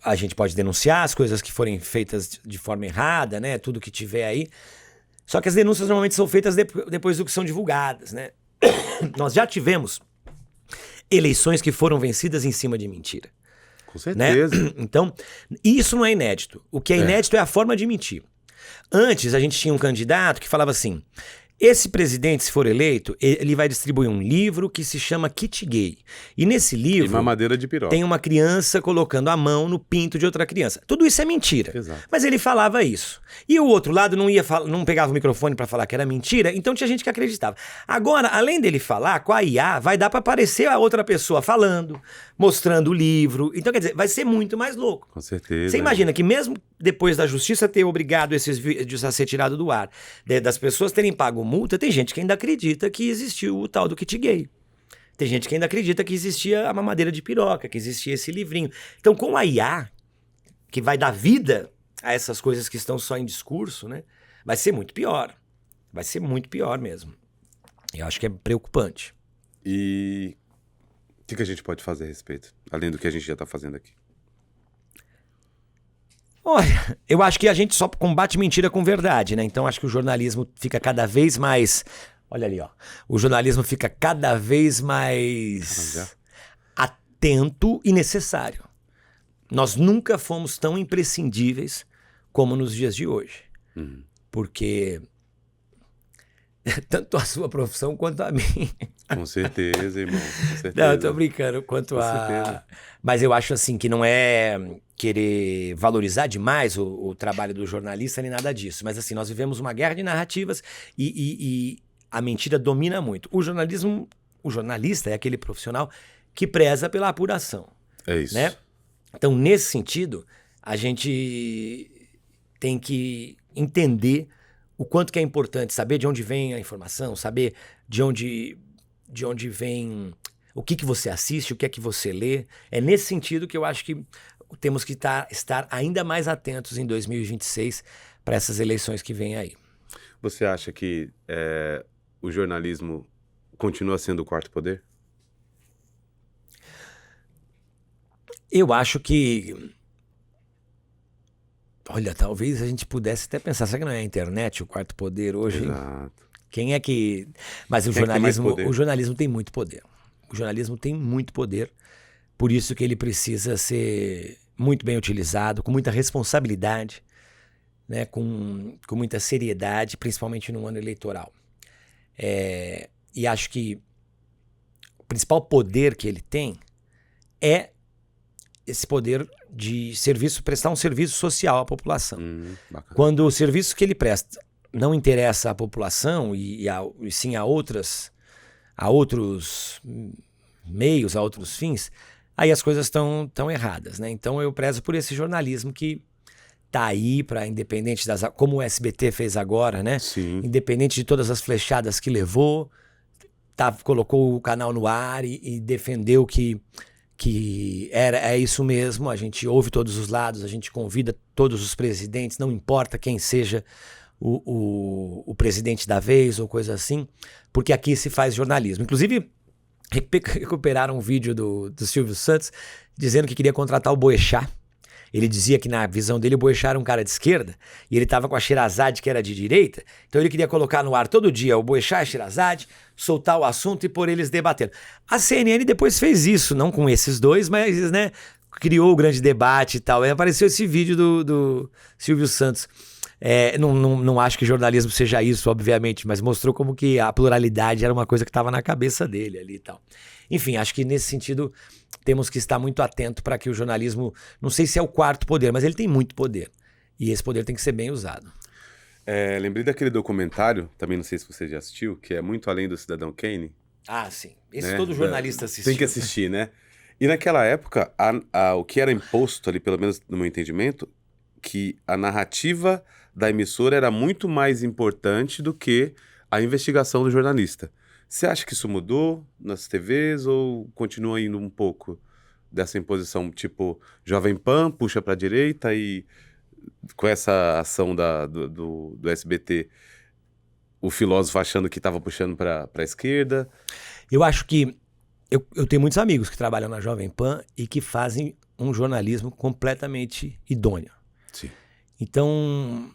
a gente pode denunciar as coisas que forem feitas de forma errada, né? Tudo que tiver aí. Só que as denúncias normalmente são feitas depois do que são divulgadas, né? Nós já tivemos eleições que foram vencidas em cima de mentira. Com certeza. Né? Então, isso não é inédito. O que é inédito é a forma de mentir. Antes, a gente tinha um candidato que falava assim... Esse presidente, se for eleito, ele vai distribuir um livro que se chama Kit Gay. E nesse livro... E mamadeira de piroca. Tem uma criança colocando a mão no pinto de outra criança. Tudo isso é mentira. Exato. Mas ele falava isso. E o outro lado não pegava o microfone para falar que era mentira, então tinha gente que acreditava. Agora, além dele falar, com a IA, vai dar para aparecer a outra pessoa falando, mostrando o livro. Então, quer dizer, vai ser muito mais louco. Com certeza. Você imagina que mesmo depois da justiça ter obrigado esses vídeos a ser tirado do ar, das pessoas terem pago multa, tem gente que ainda acredita que existiu o tal do kit gay. Tem gente que ainda acredita que existia a mamadeira de piroca, que existia esse livrinho. Então, com a IA, que vai dar vida a essas coisas que estão só em discurso, né? Vai ser muito pior. Vai ser muito pior mesmo. Eu acho que é preocupante. E o que a gente pode fazer a respeito? Além do que a gente já está fazendo aqui. Olha, eu acho que a gente só combate mentira com verdade, né? Então acho que o jornalismo fica cada vez mais... Olha ali, ó. O jornalismo fica cada vez mais atento e necessário. Nós nunca fomos tão imprescindíveis como nos dias de hoje. Porque tanto a sua profissão quanto a minha. Com certeza, irmão. Com certeza. Não, eu tô brincando. Quanto Com a... certeza. Mas eu acho assim que não é querer valorizar demais o trabalho do jornalista nem nada disso. Mas assim, nós vivemos uma guerra de narrativas e a mentira domina muito. O jornalista é aquele profissional que preza pela apuração. É isso. Né? Então, nesse sentido, a gente tem que entender o quanto que é importante saber de onde vem a informação, saber de onde vem o que você assiste, o que é que você lê. É nesse sentido que eu acho que temos que estar ainda mais atentos em 2026 para essas eleições que vêm aí. Você acha que o jornalismo continua sendo o quarto poder? Eu acho que... Olha, talvez a gente pudesse até pensar, será que não é a internet o quarto poder hoje? Exato. Quem é que... Mas o Quem é que tem mais poder? jornalismo tem muito poder. O jornalismo tem muito poder, por isso que ele precisa ser muito bem utilizado, com muita responsabilidade, né? com muita seriedade, principalmente no ano eleitoral. E acho que o principal poder que ele tem é esse poder de prestar um serviço social à população. Bacana. Quando o serviço que ele presta não interessa à população e sim a outros meios, a outros fins, aí as coisas estão erradas, né? Então eu prezo por esse jornalismo que tá aí para independente como o SBT fez agora, né? Sim. Independente de todas as flechadas que levou, colocou o canal no ar e defendeu que é isso mesmo, a gente ouve todos os lados, a gente convida todos os presidentes, não importa quem seja o presidente da vez ou coisa assim, porque aqui se faz jornalismo. Inclusive, recuperaram um vídeo do Silvio Santos dizendo que queria contratar o Boechat. Ele dizia que na visão dele o Boechat era um cara de esquerda e ele estava com a Sherazade que era de direita, então ele queria colocar no ar todo dia o Boechat e a Sherazade, soltar o assunto e pôr eles debatendo. A CNN depois fez isso, não com esses dois, mas né, criou o grande debate e tal. Aí apareceu esse vídeo do Silvio Santos. Não acho que jornalismo seja isso, obviamente, mas mostrou como que a pluralidade era uma coisa que estava na cabeça dele ali e tal. Enfim, acho que nesse sentido temos que estar muito atento para que o jornalismo, não sei se é o quarto poder, mas ele tem muito poder. E esse poder tem que ser bem usado. Lembrei daquele documentário, também não sei se você já assistiu, que é Muito Além do Cidadão Kane. Ah, sim. Esse né? todo jornalista assistiu. Tem que assistir, né? E naquela época, o que era imposto ali, pelo menos no meu entendimento, que a narrativa da emissora era muito mais importante do que a investigação do jornalista. Você acha que isso mudou nas TVs ou continua indo um pouco dessa imposição, tipo, Jovem Pan puxa para a direita e com essa ação do SBT, o filósofo achando que estava puxando para a esquerda? Eu acho que eu tenho muitos amigos que trabalham na Jovem Pan e que fazem um jornalismo completamente idôneo. Sim. Então,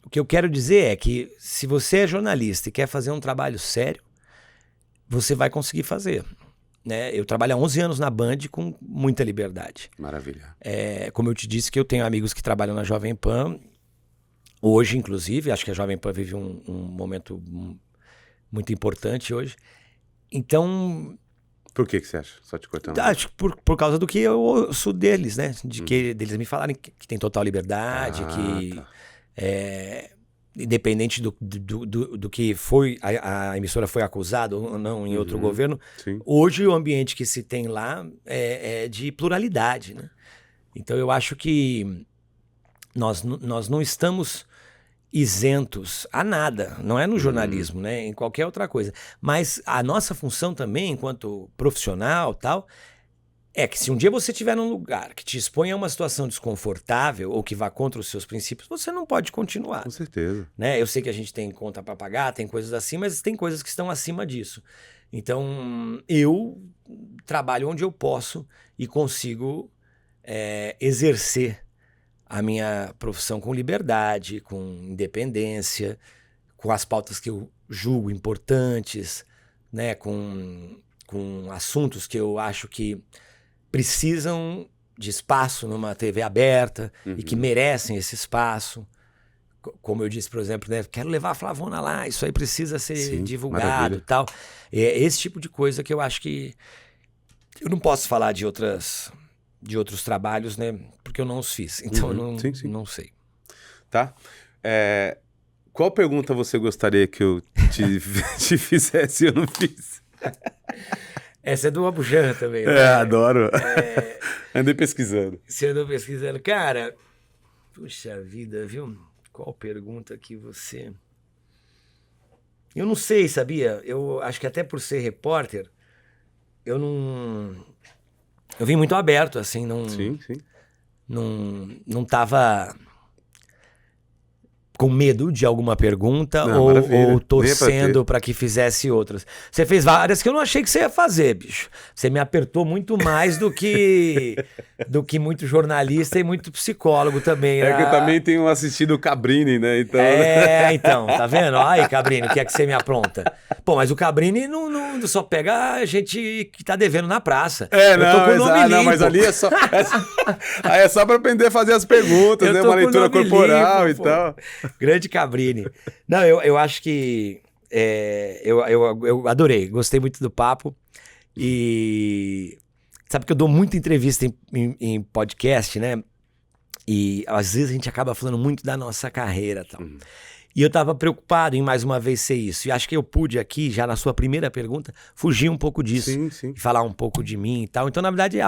o que eu quero dizer é que se você é jornalista e quer fazer um trabalho sério, você vai conseguir fazer. Né? Eu trabalho há 11 anos na Band com muita liberdade. Maravilha. Como eu te disse, que eu tenho amigos que trabalham na Jovem Pan. Hoje, inclusive, acho que a Jovem Pan vive um momento muito importante hoje. Então... Por que você acha? Só te cortando. Acho que por causa do que eu ouço deles, né? Deles me falarem que tem total liberdade, Tá. Independente do que foi, a emissora foi acusada ou não em outro governo, Sim. hoje o ambiente que se tem lá é de pluralidade, né? Então eu acho que nós não estamos isentos a nada, não é no jornalismo, né? Em qualquer outra coisa. Mas a nossa função também, enquanto profissional tal, é que se um dia você estiver num lugar que te expõe a uma situação desconfortável ou que vá contra os seus princípios, você não pode continuar. Com certeza. Né? Eu sei que a gente tem conta para pagar, tem coisas assim, mas tem coisas que estão acima disso. Então, eu trabalho onde eu posso e consigo exercer a minha profissão com liberdade, com independência, com as pautas que eu julgo importantes, né? Com assuntos que eu acho que precisam de espaço numa TV aberta e que merecem esse espaço. Como eu disse, por exemplo, né? Quero levar a Flavona lá, isso aí precisa ser divulgado e tal. É esse tipo de coisa que eu acho que... Eu não posso falar de outros trabalhos, né? Porque eu não os fiz, então eu não sei. Tá. Qual pergunta você gostaria que eu te fizesse e eu não fiz? Essa é do Abujamra também, né? Adoro. Andei pesquisando. Você andou pesquisando. Cara, puxa vida, viu? Qual pergunta que você... Eu não sei, sabia? Eu acho que até por ser repórter, eu vim muito aberto, assim, Sim. não tava com medo de alguma pergunta ou torcendo para que fizesse outras. Você fez várias que eu não achei que você ia fazer, bicho. Você me apertou muito mais do que muito jornalista e muito psicólogo também. É que eu também tenho assistido o Cabrini, né? Então... então, tá vendo? Aí, Cabrini, o que é que você me apronta? Pô, mas o Cabrini não só pega a gente que tá devendo na praça. Não, mas ali é só... Aí é só pra aprender a fazer as perguntas, né? Uma leitura corporal e tal. Grande Cabrini. Não, eu acho que... eu adorei, gostei muito do papo. E... Sabe que eu dou muita entrevista em podcast, né? E às vezes a gente acaba falando muito da nossa carreira e tal. E eu tava preocupado em mais uma vez ser isso. E acho que eu pude aqui, já na sua primeira pergunta, fugir um pouco disso. Sim. E falar um pouco de mim e tal. Então, na verdade,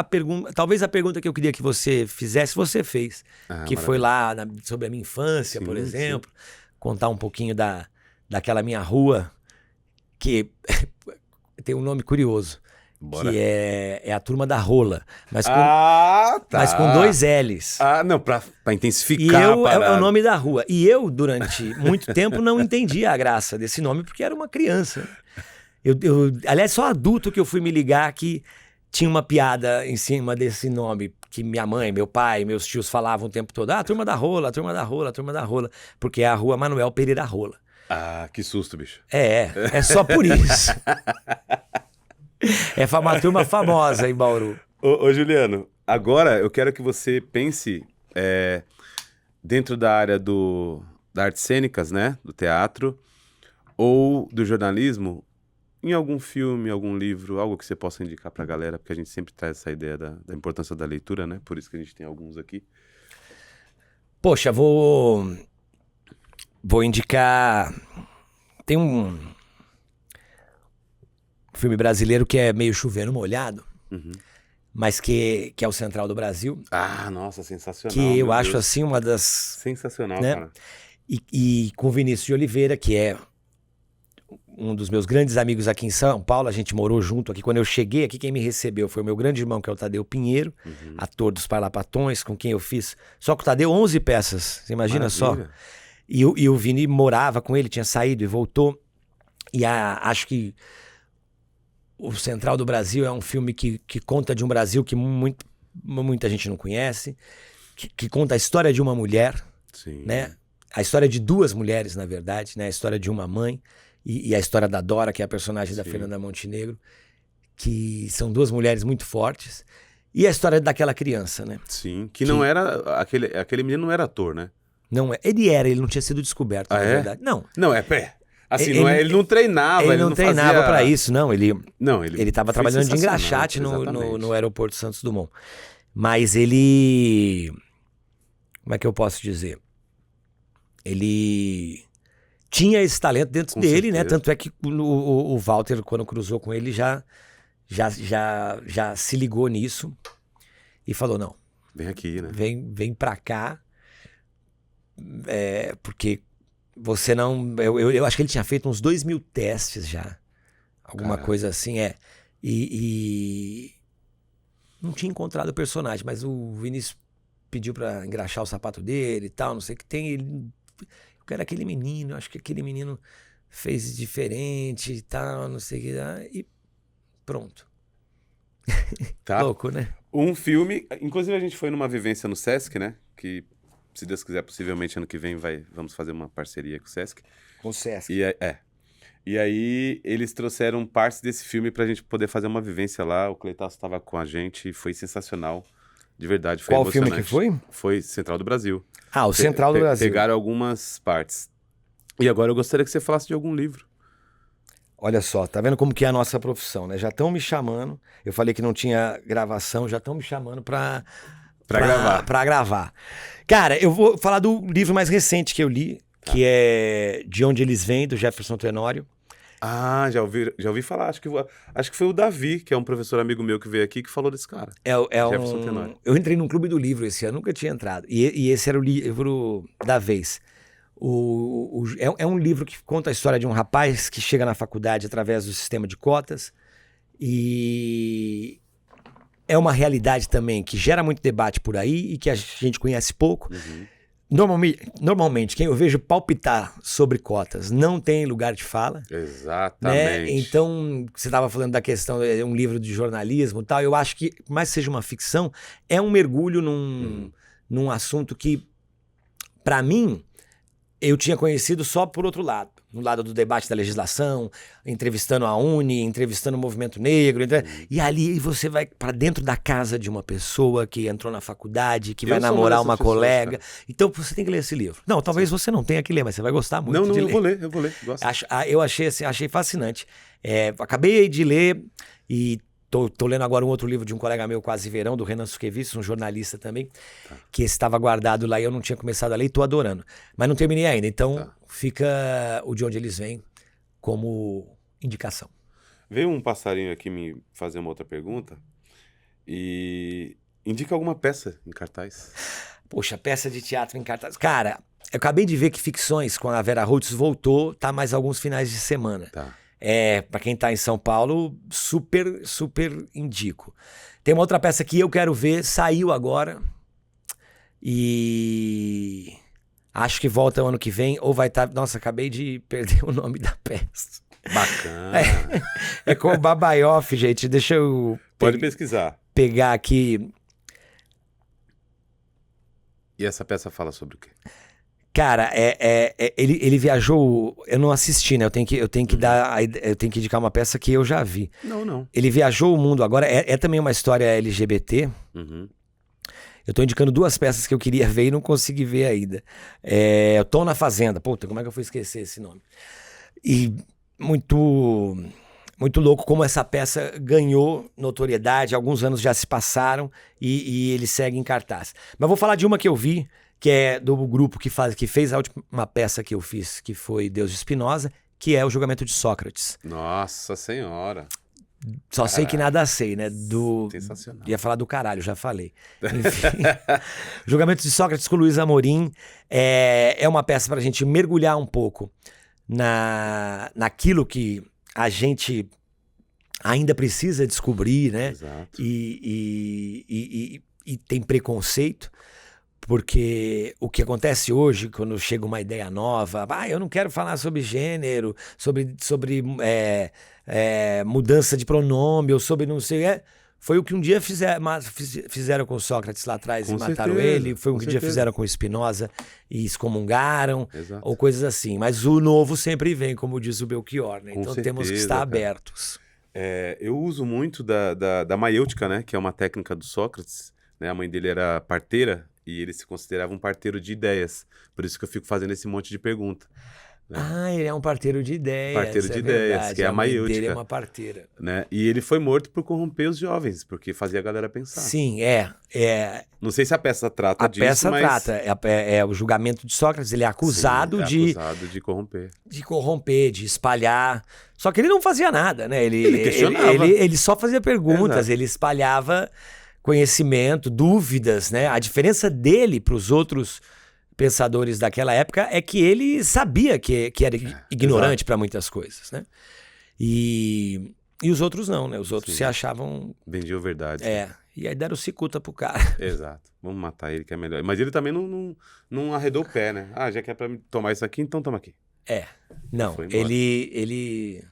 talvez a pergunta que eu queria que você fizesse, você fez. Que foi lá sobre a minha infância, por exemplo. Contar um pouquinho daquela minha rua, que tem um nome curioso. Bora. Que é a Turma da Rola. Mas com 2 L's. Não, pra intensificar. E é o nome da rua. E eu, durante muito tempo, não entendia a graça desse nome, porque era uma criança. Aliás, só adulto que eu fui me ligar que tinha uma piada em cima desse nome, que minha mãe, meu pai, meus tios falavam o tempo todo. Turma da Rola, Turma da Rola, Turma da Rola. Porque é a rua Manuel Pereira Rola. Que susto, bicho. É só por isso. É uma turma famosa em Bauru. Ô, Juliano, agora eu quero que você pense dentro da área das artes cênicas, né? Do teatro, ou do jornalismo, em algum filme, algum livro, algo que você possa indicar pra galera, porque a gente sempre traz essa ideia da importância da leitura, né? Por isso que a gente tem alguns aqui. Poxa, vou indicar... Tem um filme brasileiro que é meio chovendo molhado, mas que é o Central do Brasil. Nossa, sensacional. Que eu acho assim uma das... Sensacional, né? Cara. E com Vinícius de Oliveira, que é um dos meus grandes amigos aqui em São Paulo. A gente morou junto aqui. Quando eu cheguei aqui, quem me recebeu foi o meu grande irmão, que é o Tadeu Pinheiro, ator dos Parlapatões, com quem eu fiz, só com o Tadeu, 11 peças. Você imagina só? E o Vini morava com ele, tinha saído e voltou. E acho que o Central do Brasil é um filme que conta de um Brasil que muita gente não conhece, que conta a história de uma mulher, né? A história de 2 mulheres, na verdade, né? A história de uma mãe e a história da Dora, que é a personagem da Fernanda Montenegro, que são 2 mulheres muito fortes, e a história daquela criança, né? Sim, que não era... Aquele menino não era ator, né? Não, ele não tinha sido descoberto, na verdade. Não, assim, ele não treinava. Ele não treinava fazia... pra isso, não. Ele estava foi trabalhando de engraxate no aeroporto Santos Dumont. Mas ele... Como é que eu posso dizer? Ele tinha esse talento dentro dele, né? Tanto é que o Walter, quando cruzou com ele, já se ligou nisso e falou, não. Vem aqui, né? Vem pra cá. Porque você não... Eu acho que ele tinha feito uns 2.000 testes já. Alguma coisa assim, E não tinha encontrado o personagem, mas o Vinícius pediu pra engraxar o sapato dele e tal, não sei o que tem. Eu quero aquele menino, acho que aquele menino fez diferente e tal, não sei o que. E pronto. Tá. Louco, né? Um filme... Inclusive, a gente foi numa vivência no Sesc, né? Que se Deus quiser, possivelmente ano que vem vamos fazer uma parceria com o Sesc. Com o Sesc. E aí eles trouxeram partes desse filme pra gente poder fazer uma vivência lá. O Cleitaço estava com a gente e foi sensacional. De verdade, foi emocionante. Qual filme que foi? Foi Central do Brasil. Ah, o Central do Brasil. Pegaram algumas partes. E agora eu gostaria que você falasse de algum livro. Olha só, tá vendo como que é a nossa profissão, né? Já estão me chamando, eu falei que não tinha gravação, já estão me chamando pra gravar. Cara, eu vou falar do livro mais recente que eu li, que é De Onde Eles Vêm, do Jefferson Tenório. Ah, já ouvi falar. Acho que foi o Davi, que é um professor amigo meu que veio aqui, que falou desse cara. Jefferson Tenório. Eu entrei num clube do livro esse ano, nunca tinha entrado. E esse era o livro da vez. É um livro que conta a história de um rapaz que chega na faculdade através do sistema de cotas. E é uma realidade também que gera muito debate por aí e que a gente conhece pouco. Uhum. Normalmente, quem eu vejo palpitar sobre cotas não tem lugar de fala. Exatamente. Né? Então, você estava falando da questão, é um livro de jornalismo e tal. Eu acho que, por mais que seja uma ficção, é um mergulho num assunto que, para mim, eu tinha conhecido só por outro lado. No lado do debate da legislação, entrevistando a Uni, entrevistando o movimento negro. E ali você vai para dentro da casa de uma pessoa que entrou na faculdade, que vai namorar uma colega. Então você tem que ler esse livro. Não, talvez você não tenha que ler, mas você vai gostar muito de ler. Eu vou ler. Gosto. Eu achei fascinante. Acabei de ler e tô lendo agora um outro livro de um colega meu, Quase Verão, do Renan Suquevicius, um jornalista também, que estava guardado lá e eu não tinha começado a ler e tô adorando. Mas não terminei ainda, então fica o De Onde Eles Vêm como indicação. Veio um passarinho aqui me fazer uma outra pergunta e indica alguma peça em cartaz. Poxa, peça de teatro em cartaz. Cara, eu acabei de ver que Ficções com a Vera Holtz voltou, tá mais alguns finais de semana. Tá. Pra quem tá em São Paulo, super, super indico. Tem uma outra peça que eu quero ver, saiu agora. E acho que volta o ano que vem, ou vai estar... Nossa, acabei de perder o nome da peça. Bacana. É com o Babaioff, gente. Deixa eu... Pode pesquisar. Pegar aqui. E essa peça fala sobre o quê? Cara, ele viajou. Eu não assisti, né? Eu tenho que indicar uma peça que eu já vi. Não. Ele viajou o mundo agora. É também uma história LGBT. Uhum. Eu tô indicando duas peças que eu queria ver e não consegui ver ainda. Eu tô na Fazenda. Puta, como é que eu fui esquecer esse nome? E muito louco como essa peça ganhou notoriedade. Alguns anos já se passaram e ele segue em cartaz. Mas vou falar de uma que eu vi, que é do grupo que fez a última peça que eu fiz, que foi Deus de Spinoza, que é o Julgamento de Sócrates. Nossa Senhora! Só sei que nada sei, né? Sensacional. Ia falar do caralho, já falei. Enfim. Julgamento de Sócrates com Luiz Amorim é uma peça pra gente mergulhar um pouco naquilo que a gente ainda precisa descobrir, né? Exato. E tem preconceito. Porque o que acontece hoje, quando chega uma ideia nova, eu não quero falar sobre gênero, sobre mudança de pronome, ou sobre não sei, foi o que um dia fizeram com Sócrates lá atrás e mataram ele, foi o que um dia fizeram com Spinoza e excomungaram, Exato. ou coisas assim. Mas o novo sempre vem, como diz o Belchior, né? Então temos que estar abertos. Eu uso muito da maiêutica, né? Que é uma técnica do Sócrates, né? A mãe dele era parteira, e ele se considerava um parteiro de ideias. Por isso que eu fico fazendo esse monte de pergunta. Né? Ele é um parteiro de ideias. Parteiro de ideias, verdade. que é a maiêutica. Ele é uma parteira. Né? E ele foi morto por corromper os jovens, porque fazia a galera pensar. Sim, Não sei se a peça trata disso, mas... A peça trata. É o julgamento de Sócrates. Ele é acusado de corromper. De corromper, de espalhar. Só que ele não fazia nada, né? Ele questionava. Ele só fazia perguntas, Exato. Ele espalhava conhecimento, dúvidas, né? A diferença dele para os outros pensadores daquela época é que ele sabia que era ignorante para muitas coisas, né? E os outros não, né? Os outros se achavam... Vendiam verdade. E aí deram cicuta pro cara. Exato. Vamos matar ele que é melhor. Mas ele também não arredou o pé, né? Já que é pra tomar isso aqui, então toma aqui. Não, ele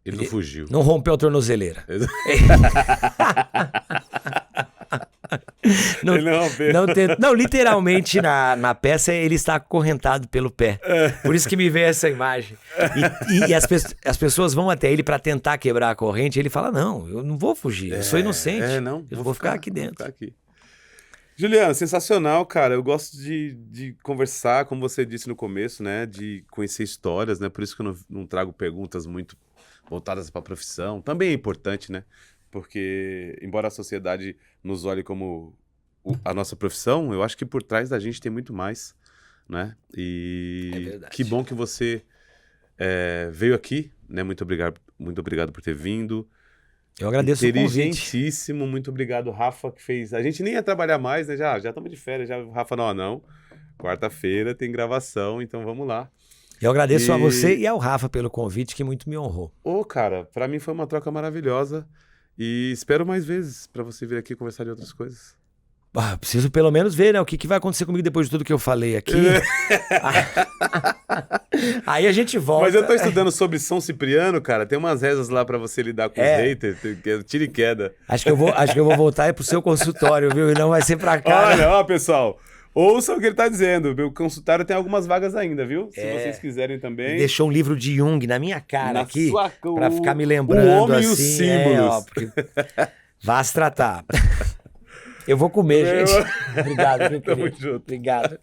não fugiu. Não rompeu a tornozeleira. Não, Ele não vê. não, literalmente na peça ele está acorrentado pelo pé. Por isso que me veio essa imagem. E as pessoas vão até ele para tentar quebrar a corrente. E ele fala: não, eu não vou fugir, eu sou inocente. Não, eu vou ficar aqui dentro. Vou ficar aqui. Juliano, sensacional, cara. Eu gosto de conversar, como você disse no começo, né? De conhecer histórias, né? Por isso que eu não trago perguntas muito voltadas para a profissão. Também é importante, né? Porque, embora a sociedade nos olhe como a nossa profissão, eu acho que por trás da gente tem muito mais, né? E É verdade. que bom que você veio aqui, né? Muito obrigado por ter vindo. Eu agradeço o convite. Inteligentíssimo, muito obrigado, Rafa, que fez. A gente nem ia trabalhar mais, né? Já estamos de férias, já. O Rafa, não. Quarta-feira tem gravação, então vamos lá. Eu agradeço a você e ao Rafa pelo convite, que muito me honrou. Cara, pra mim foi uma troca maravilhosa e espero mais vezes pra você vir aqui conversar de outras coisas. Preciso pelo menos ver, né? O que vai acontecer comigo depois de tudo que eu falei aqui. Aí a gente volta. Mas eu tô estudando sobre São Cipriano, cara. Tem umas rezas lá pra você lidar com os haters, tira e queda. Acho que eu vou voltar pro seu consultório, viu? E não vai ser pra cá. Olha, ó, pessoal. Ouçam o que ele tá dizendo. Meu consultório tem algumas vagas ainda, viu? Se vocês quiserem também. Deixou um livro de Jung na minha cara aqui. Pra ficar me lembrando. O homem assim, e os símbolos. Vá se tratar. Eu vou comer, gente. Obrigado, viu, querido? Tamo junto. Obrigado.